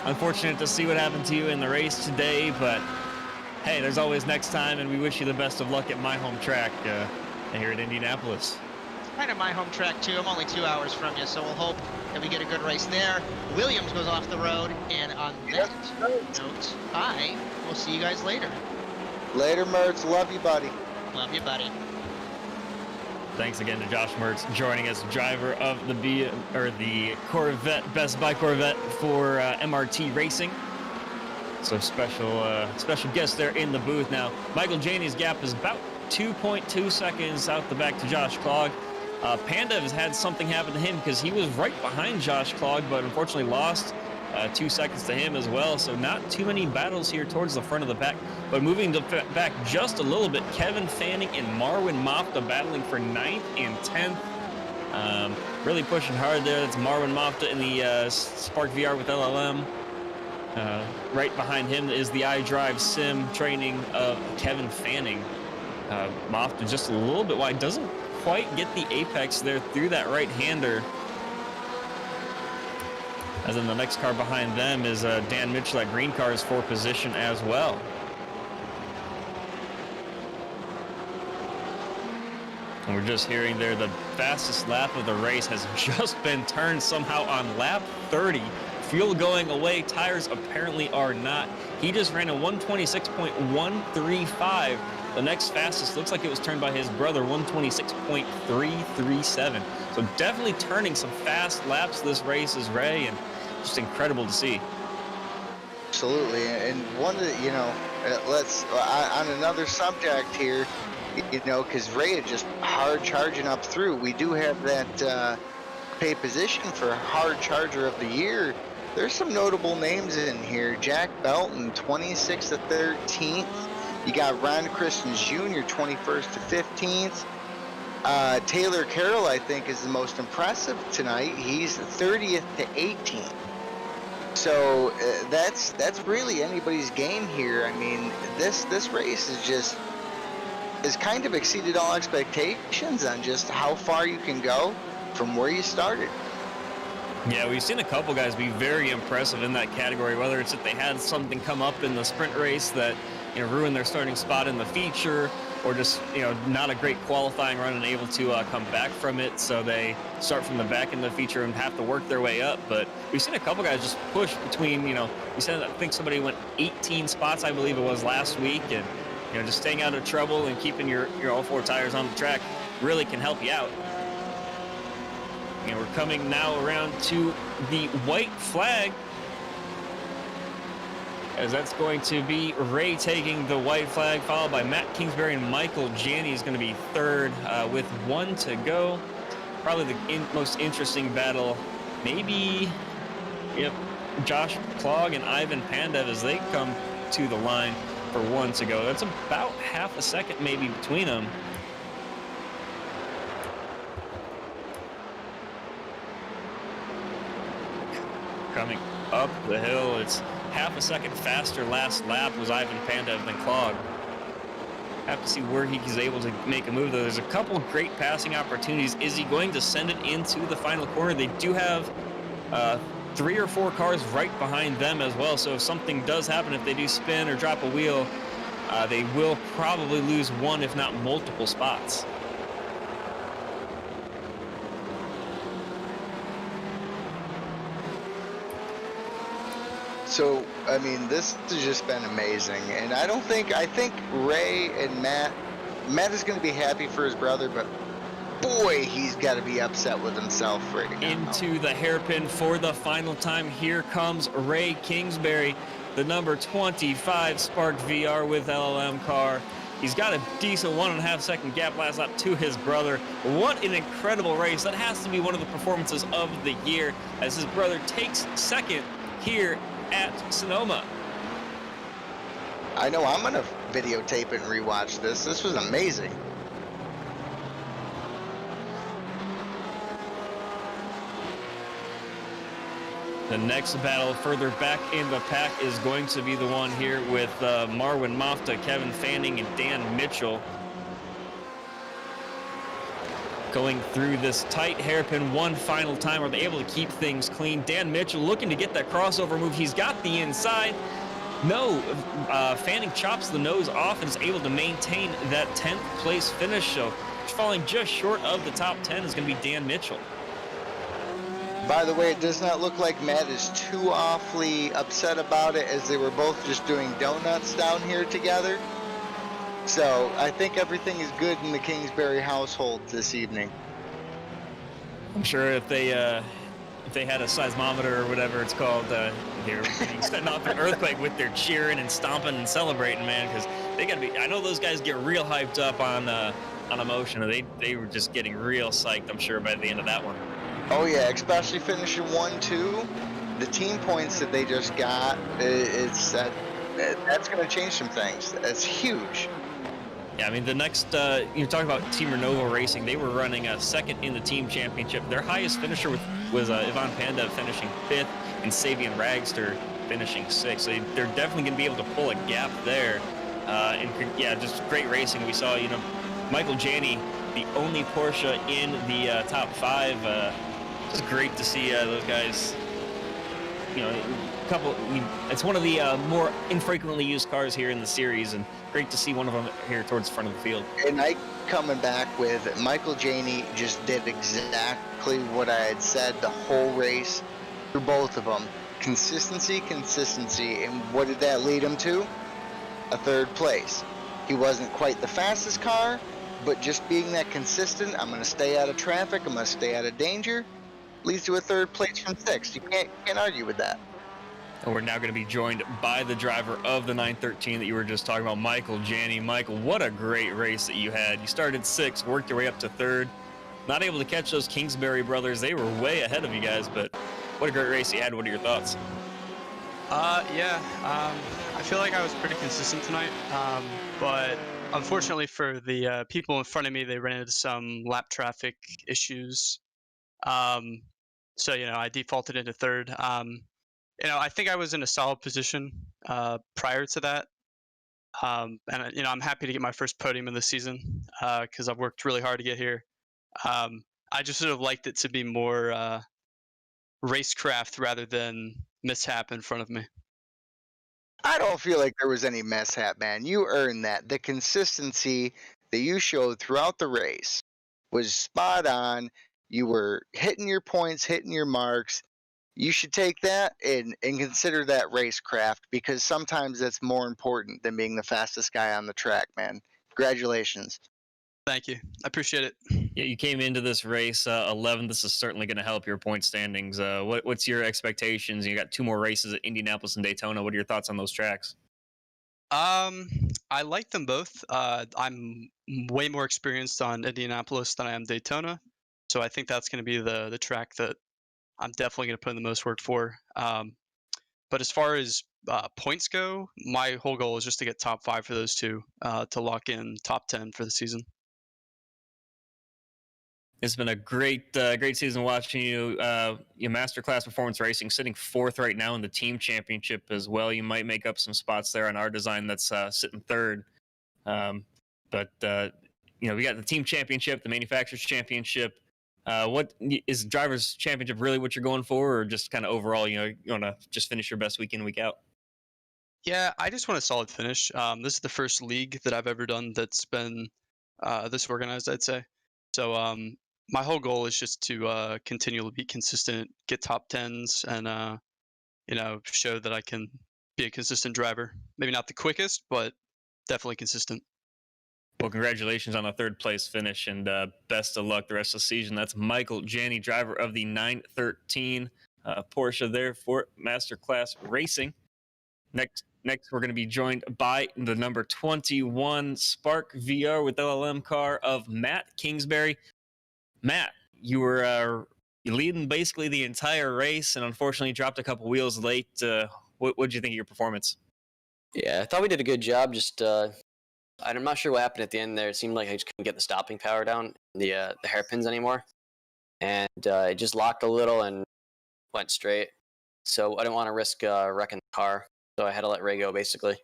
S1: Unfortunate to see what happened to you in the race today, but hey, there's always next time, and we wish you the best of luck at my home track here at Indianapolis.
S4: Kind of my home track, too. I'm only 2 hours from you, so we'll hope that we get a good race there. Williams goes off the road, and on that note, I will see you guys later.
S3: Later, Mertz. Love you, buddy.
S4: Love you, buddy.
S1: Thanks again to Josh Mertz joining us, driver of the Corvette, Best Buy Corvette for MRT Racing. So special guest there in the booth. Now, Michael Janey's gap is about 2.2 seconds out the back to Josh Clogg. Panda has had something happen to him because he was right behind Josh Clogg, but unfortunately lost 2 seconds to him as well. So not too many battles here towards the front of the pack. But moving back just a little bit, Kevin Fanning and Marwin Mofta battling for 9th and 10th. Really pushing hard there. That's Marwin Mofta in the Spark VR with LLM. Right behind him is the iDrive Sim training of Kevin Fanning. Mofta just a little bit wide, doesn't quite get the apex there through that right-hander. As in the next car behind them is Dan Mitchell at green cars for position as well. And we're just hearing there the fastest lap of the race has just been turned somehow on lap 30. Fuel going away, tires apparently are not. He just ran a 126.135. The next fastest looks like it was turned by his brother, 126.337. So definitely turning some fast laps this race is Ray, and just incredible to see.
S3: Absolutely, and one of the, let's on another subject here, because Ray is just hard charging up through. We do have that pay position for hard charger of the year. There's some notable names in here. Jack Belton, 26th to 13th. You got Ron Christians Jr., 21st to 15th. Taylor Carroll, I think, is the most impressive tonight. He's 30th to 18th. So that's really anybody's game here. I mean, this race is kind of exceeded all expectations on just how far you can go from where you started.
S1: Yeah, we've seen a couple guys be very impressive in that category, whether it's that they had something come up in the sprint race that ruined their starting spot in the feature, or just not a great qualifying run and able to come back from it, so they start from the back in the feature and have to work their way up. But we've seen a couple guys just push between, we said, I think somebody went 18 spots, I believe it was last week, and just staying out of trouble and keeping your all four tires on the track really can help you out. We're coming now around to the white flag, as that's going to be Ray taking the white flag, followed by Matt Kingsbury and Michael Janney is going to be third with 1 to go. Probably the most interesting battle, maybe, Josh Clogg and Ivan Pandev as they come to the line for 1 to go. That's about half a second maybe between them. Coming up the hill, it's half a second faster last lap was Ivan Pandev than Clogg. Have to see where he's able to make a move, though. There's a couple great passing opportunities. Is he going to send it into the final corner? They do have 3 or 4 cars right behind them as well, so if something does happen, if they do spin or drop a wheel, they will probably lose 1, if not multiple spots.
S3: So, I mean, this has just been amazing. And I think Ray and Matt is going to be happy for his brother, but boy, he's got to be upset with himself right now.
S1: Into the hairpin for the final time. Here comes Ray Kingsbury, the number 25 Spark VR with LLM car. He's got a decent 1.5 second gap last lap to his brother. What an incredible race. That has to be one of the performances of the year, as his brother takes second here at Sonoma.
S3: I know I'm going to videotape it and rewatch this. This was amazing.
S1: The next battle further back in the pack is going to be the one here with Marwin Mofta, Kevin Fanning, and Dan Mitchell. Going through this tight hairpin one final time. Are they able to keep things clean? Dan Mitchell looking to get that crossover move. He's got the inside. No, Fanning chops the nose off and is able to maintain that 10th place finish. So falling just short of the top 10 is going to be Dan Mitchell.
S3: By the way, it does not look like Matt is too awfully upset about it, as they were both just doing donuts down here together. So I think everything is good in the Kingsbury household this evening.
S1: I'm sure if they had a seismometer or whatever it's called, they were setting off an earthquake with their cheering and stomping and celebrating, man, because they got to be. I know those guys get real hyped up on emotion, and they were just getting real psyched, I'm sure, by the end of that one.
S3: Oh yeah, especially finishing 1-2. The team points that they just got, that's going to change some things. That's huge.
S1: Yeah, I mean, the next, you're talking about Team Renovo Racing. They were running second in the team championship. Their highest finisher was Ivan Panda finishing 5th and Savian Ragster finishing 6th. So they're definitely going to be able to pull a gap there. And yeah, just great racing. We saw, Michael Janney, the only Porsche in the top 5. Just great to see those guys. It's one of the more infrequently used cars here in the series, and great to see one of them here towards the front of the field.
S3: And I coming back with Michael Janney just did exactly what I had said the whole race for both of them. Consistency, and what did that lead him to? A 3rd place. He wasn't quite the fastest car, but just being that consistent, I'm going to stay out of traffic, I'm going to stay out of danger, leads to a 3rd place from 6th. You can't argue with that.
S1: And we're now going to be joined by the driver of the 913 that you were just talking about, Michael Janney. Michael, what a great race that you had. You started 6th, worked your way up to 3rd. Not able to catch those Kingsbury brothers. They were way ahead of you guys, but what a great race you had. What are your thoughts?
S5: I feel like I was pretty consistent tonight, but unfortunately for the people in front of me, they ran into some lap traffic issues. So, I defaulted into 3rd. I think I was in a solid position prior to that. And, I'm happy to get my first podium of the season because I've worked really hard to get here. I just sort of liked it to be more racecraft rather than mishap in front of me.
S3: I don't feel like there was any mishap, man. You earned that. The consistency that you showed throughout the race was spot on. You were hitting your points, hitting your marks. You should take that and consider that racecraft, because sometimes that's more important than being the fastest guy on the track, man. Congratulations.
S5: Thank you. I appreciate it.
S1: Yeah, you came into this race 11th. This is certainly going to help your point standings. What's your expectations? You got 2 more races at Indianapolis and Daytona. What are your thoughts on those tracks?
S5: I like them both. I'm way more experienced on Indianapolis than I am Daytona, so I think that's going to be the track that I'm definitely going to put in the most work for. But as far as points go, my whole goal is just to get top 5 for those 2 to lock in top 10 for the season.
S1: It's been a great season watching you. Your masterclass performance racing, sitting 4th right now in the team championship as well. You might make up some spots there on our design that's sitting 3rd. But we got the team championship, the manufacturers championship. What is drivers championship really what you're going for, or just kind of overall? You want to just finish your best week in, week out?
S5: Yeah, I just want a solid finish. This is the first league that I've ever done that's been this organized, I'd say. So my whole goal is just to continue to be consistent, get top 10s, and show that I can be a consistent driver. Maybe not the quickest, but definitely consistent.
S1: Well, congratulations on a 3rd place finish, and best of luck the rest of the season. That's Michael Janney, driver of the 913 Porsche there for Masterclass Racing. Next, we're going to be joined by the number 21 Spark VR with LLM car of Matt Kingsbury. Matt, you were leading basically the entire race, and unfortunately dropped a couple wheels late. What did you think of your performance?
S6: Yeah, I thought we did a good job. Just I'm not sure what happened at the end there. It seemed like I just couldn't get the stopping power down the hairpins anymore, and it just locked a little and went straight. so I didn't want to risk wrecking the car. So I had to let Ray go basically.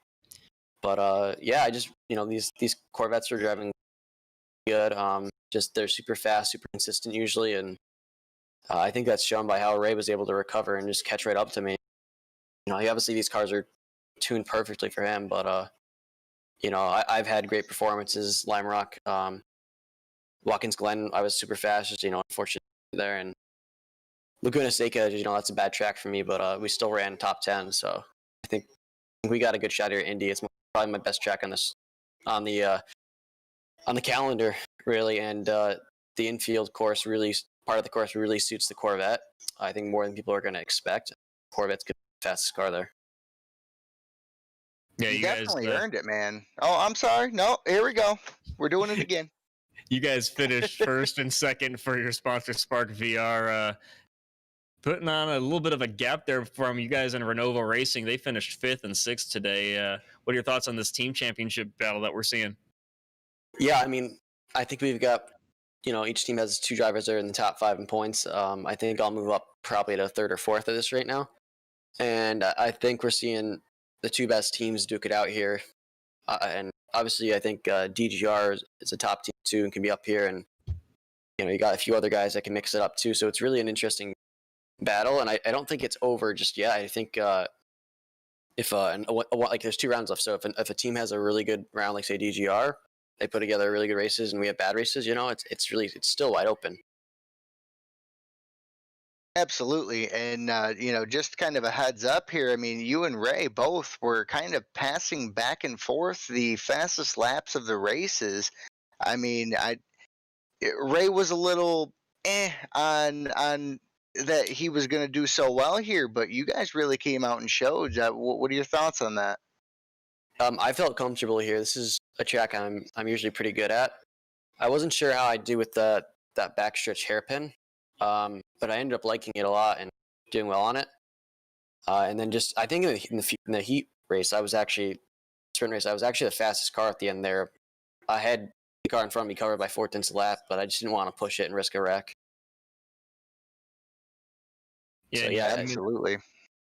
S6: But yeah, I just these Corvettes are driving good. Just they're super fast, super consistent usually, and I think that's shown by how Ray was able to recover and just catch right up to me. Obviously these cars are tuned perfectly for him, but I've had great performances. Lime Rock, Watkins Glen, I was super fast, just unfortunately there, and Laguna Seca, that's a bad track for me, but we still ran top 10, so I think we got a good shot here at Indy. It's probably my best track on the calendar, really, and the infield course really part of the course really suits the Corvette. I think more than people are going to expect. Corvette's the fastest car there.
S1: Yeah,
S3: You
S1: you guys
S3: definitely earned it, man. Oh, I'm sorry. No, here we go. We're doing it again.
S1: you guys finished first and second for your sponsor Spark VR. Putting on a little bit of a gap there from you guys in Renovo Racing. They finished 5th and 6th today. What are your thoughts on this team championship battle that we're seeing?
S6: Yeah, I mean, I think we've got, each team has 2 drivers there in the top 5 in points. I think I'll move up probably to 3rd or 4th at this right now. And I think we're seeing the 2 best teams duke it out here. And obviously, I think DGR is a top team too and can be up here. And, you got a few other guys that can mix it up too. So it's really an interesting battle. And I don't think it's over just yet. I think if there's 2 rounds left. So if a team has a really good round, like say DGR, they put together really good races and we have bad races, it's still wide open.
S3: Absolutely. And, just kind of a heads up here. I mean, you and Ray both were kind of passing back and forth the fastest laps of the races. I mean, Ray was a little on that he was going to do so well here, but you guys really came out and showed. What are your thoughts on that?
S6: I felt comfortable here. This is a track I'm usually pretty good at. I wasn't sure how I'd do with that backstretch hairpin, but I ended up liking it a lot and doing well on it. And then I think in the heat race, sprint race, I was actually the fastest car at the end there. I had the car in front of me covered by 4 tenths a lap, but I just didn't want to push it and risk a wreck.
S1: Yeah,
S6: so,
S1: yeah,
S3: Absolutely.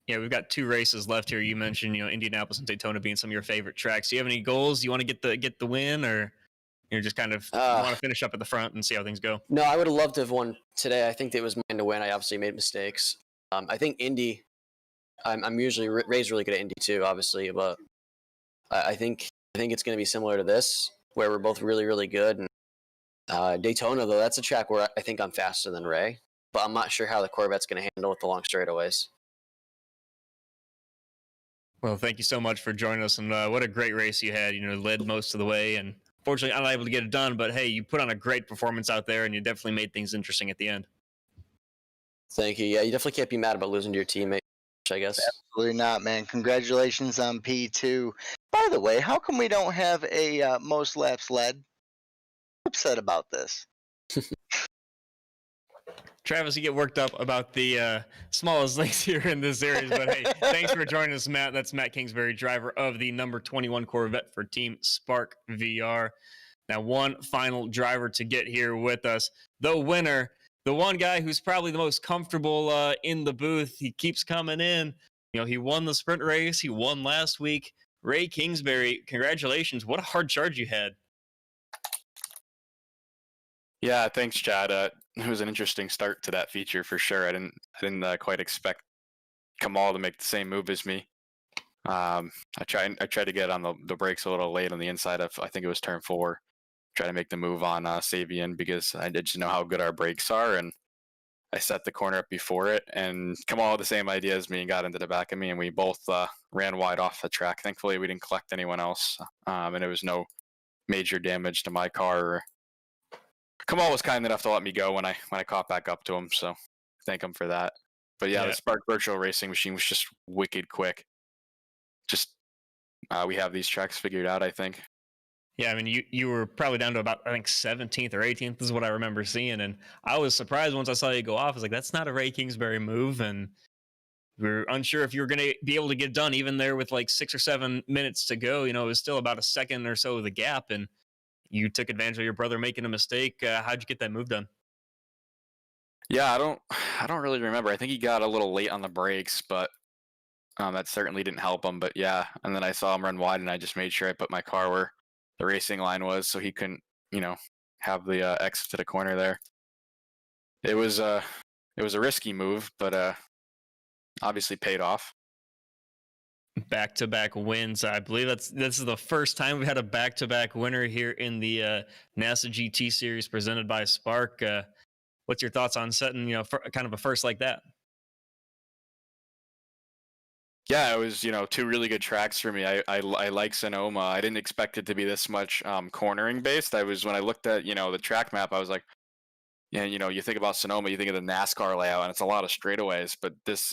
S1: Yeah, we've got 2 races left here. You mentioned, Indianapolis and Daytona being some of your favorite tracks. Do you have any goals? You want to get the win, or you're just kind of want to finish up at the front and see how things go?
S6: No, I would have loved to have won today. I think it was mine to win. I obviously made mistakes. I think Indy. I'm usually Ray's really good at Indy too, obviously, but I think it's going to be similar to this, where we're both really, really good. And Daytona, though, that's a track where I think I'm faster than Ray, but I'm not sure how the Corvette's going to handle with the long straightaways.
S1: Well, thank you so much for joining us, and what a great race you had. Led most of the way, and fortunately, I'm not able to get it done. But hey, you put on a great performance out there, and you definitely made things interesting at the end.
S6: Thank you. Yeah, you definitely can't be mad about losing to your teammate, I guess.
S3: Absolutely not, man. Congratulations on P2. By the way, how come we don't have a most laps led? I'm upset about this.
S1: Travis, you get worked up about the smallest things here in this series, but hey, thanks for joining us, Matt. That's Matt Kingsbury, driver of the number 21 Corvette for Team Spark VR. Now, one final driver to get here with us, the winner, the one guy who's probably the most comfortable in the booth. He keeps coming in. He won the sprint race. He won last week. Ray Kingsbury, congratulations. What a hard charge you had.
S7: Yeah, thanks, Chad. It was an interesting start to that feature for sure. I didn't quite expect Kamal to make the same move as me. I tried to get on the brakes a little late on the inside of, I think it was turn 4. Try to make the move on Sabian because I did know how good our brakes are, and I set the corner up before it. And Kamal had the same idea as me and got into the back of me, and we both ran wide off the track. Thankfully, we didn't collect anyone else, and it was no major damage to my car. Kamal was kind enough to let me go when I caught back up to him, so thank him for that. But yeah, the Spark Virtual Racing Machine was just wicked quick. Just we have these tracks figured out, I think.
S1: Yeah, I mean, you were probably down to about, I think, 17th or 18th is what I remember seeing, and I was surprised once I saw you go off. I was like, that's not a Ray Kingsbury move, and we were unsure if you were going to be able to get done, even there with like 6 or 7 minutes to go. It was still about a second or so of the gap, and you took advantage of your brother making a mistake. How'd you get that move done?
S7: Yeah, I don't really remember. I think he got a little late on the brakes, but that certainly didn't help him. But yeah, and then I saw him run wide, and I just made sure I put my car where the racing line was, so he couldn't, have the exit to the corner there. It was a risky move, but obviously paid off.
S1: Back-to-back wins. I believe this is the first time we've had a back-to-back winner here in the NASA GT series presented by Spark. What's your thoughts on setting, kind of a first like that?
S7: Yeah, it was, two really good tracks for me. I like Sonoma. I didn't expect it to be this much cornering based. When I looked at, the track map, I was like, yeah, you think about Sonoma, you think of the NASCAR layout, and it's a lot of straightaways. But this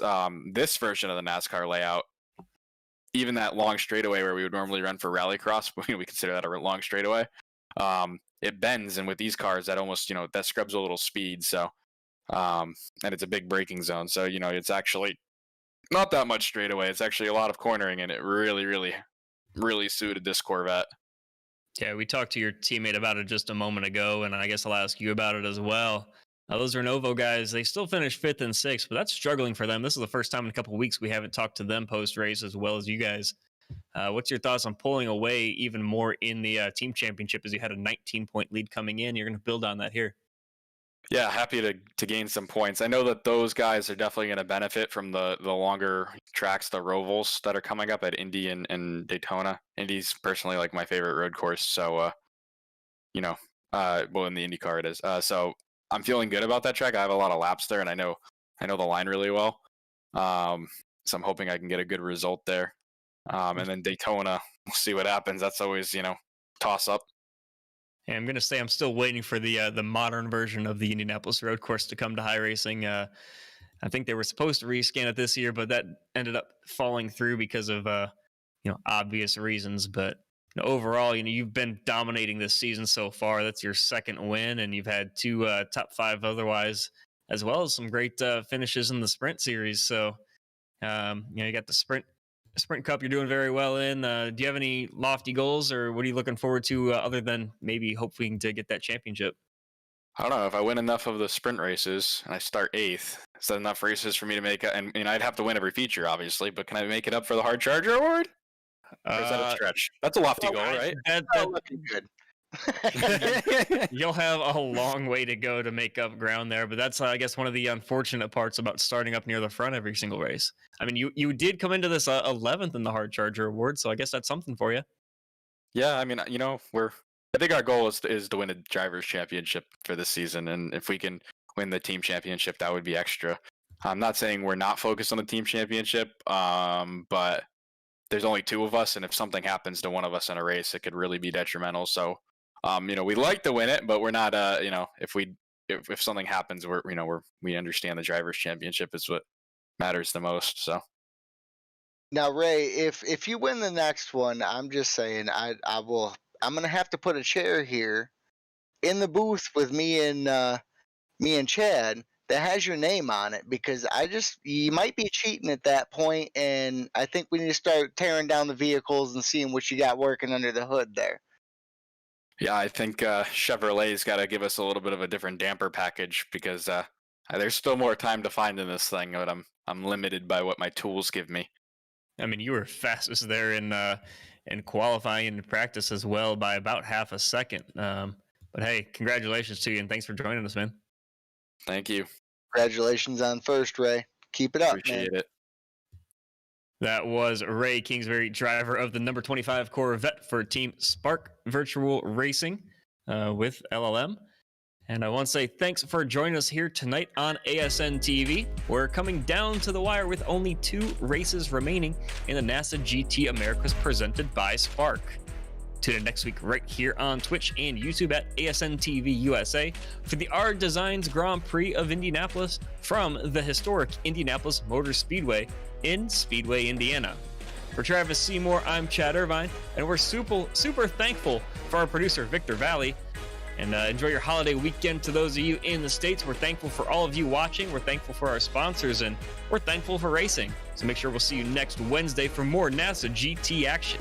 S7: version of the NASCAR layout, even that long straightaway where we would normally run for rallycross, we consider that a long straightaway. It bends, and with these cars, that almost, that scrubs a little speed. So, and it's a big braking zone. So, it's actually not that much straightaway. It's actually a lot of cornering, and it really, really, really suited this Corvette.
S1: Yeah, we talked to your teammate about it just a moment ago, and I guess I'll ask you about it as well. Those Renovo guys, they still finished 5th and 6th, but that's struggling for them. This is the first time in a couple of weeks we haven't talked to them post-race as well as you guys. What's your thoughts on pulling away even more in the team championship as you had a 19-point lead coming in? You're going to build on that here.
S7: Yeah, happy to gain some points. I know that those guys are definitely going to benefit from the longer tracks, the Rovals that are coming up at Indy and Daytona. Indy's personally like my favorite road course, so in the IndyCar it is. So I'm feeling good about that track. I have a lot of laps there, and I know the line really well. So I'm hoping I can get a good result there. And then Daytona, we'll see what happens. That's always toss up.
S1: And I'm going to say I'm still waiting for the modern version of the Indianapolis road course to come to high racing. I think they were supposed to rescan it this year, but that ended up falling through because of obvious reasons. But overall, you've been dominating this season so far. That's your second win, and you've had 2 top 5 otherwise, as well as some great finishes in the sprint series. So you got the Sprint Cup you're doing very well in. Do you have any lofty goals, or what are you looking forward to other than maybe hoping to get that championship?
S7: I don't know. If I win enough of the sprint races and I start 8th, is that enough races for me to make it? And I'd have to win every feature, obviously, but can I make it up for the Hard Charger Award? Or is that a stretch? That's a lofty goal, right?
S3: That's looking good.
S1: You'll have a long way to go to make up ground there, but that's I guess one of the unfortunate parts about starting up near the front every single race. I mean, you did come into this 11th in the Hard Charger Award, so I guess that's something for you.
S7: Yeah, I mean, I think our goal is to win a drivers' championship for this season, and if we can win the team championship, that would be extra. I'm not saying we're not focused on the team championship, but there's only 2 of us, and if something happens to one of us in a race, it could really be detrimental. So. We'd like to win it, but we're not. If something happens, we understand the drivers' championship is what matters the most. So.
S3: Now, Ray, if you win the next one, I'm just saying I'm gonna have to put a chair here in the booth with me and Chad that has your name on it, because you might be cheating at that point, and I think we need to start tearing down the vehicles and seeing what you got working under the hood there.
S7: Yeah, I think Chevrolet's got to give us a little bit of a different damper package, because there's still more time to find in this thing, but I'm limited by what my tools give me.
S1: I mean, you were fastest there in qualifying and practice as well by about half a second. But hey, congratulations to you, and thanks for joining us, man.
S7: Thank you.
S3: Congratulations on first, Ray. Keep it up,
S7: Appreciate
S3: man.
S7: it.
S1: That was Ray Kingsbury, driver of the number 25 Corvette for Team Spark Virtual Racing with LLM. And I want to say thanks for joining us here tonight on ASN TV. We're coming down to the wire with only 2 races remaining in the NASA GT Americas presented by Spark. Tune in next week right here on Twitch and YouTube at ASN TV USA for the R Designs Grand Prix of Indianapolis from the historic Indianapolis Motor Speedway in Speedway, Indiana. For Travis Seymour, I'm Chad Irvine, and we're super thankful for our producer, Victor Valley. And enjoy your holiday weekend to those of you in the States. We're thankful for all of you watching. We're thankful for our sponsors, and we're thankful for racing. So make sure we'll see you next Wednesday for more NASA GT action.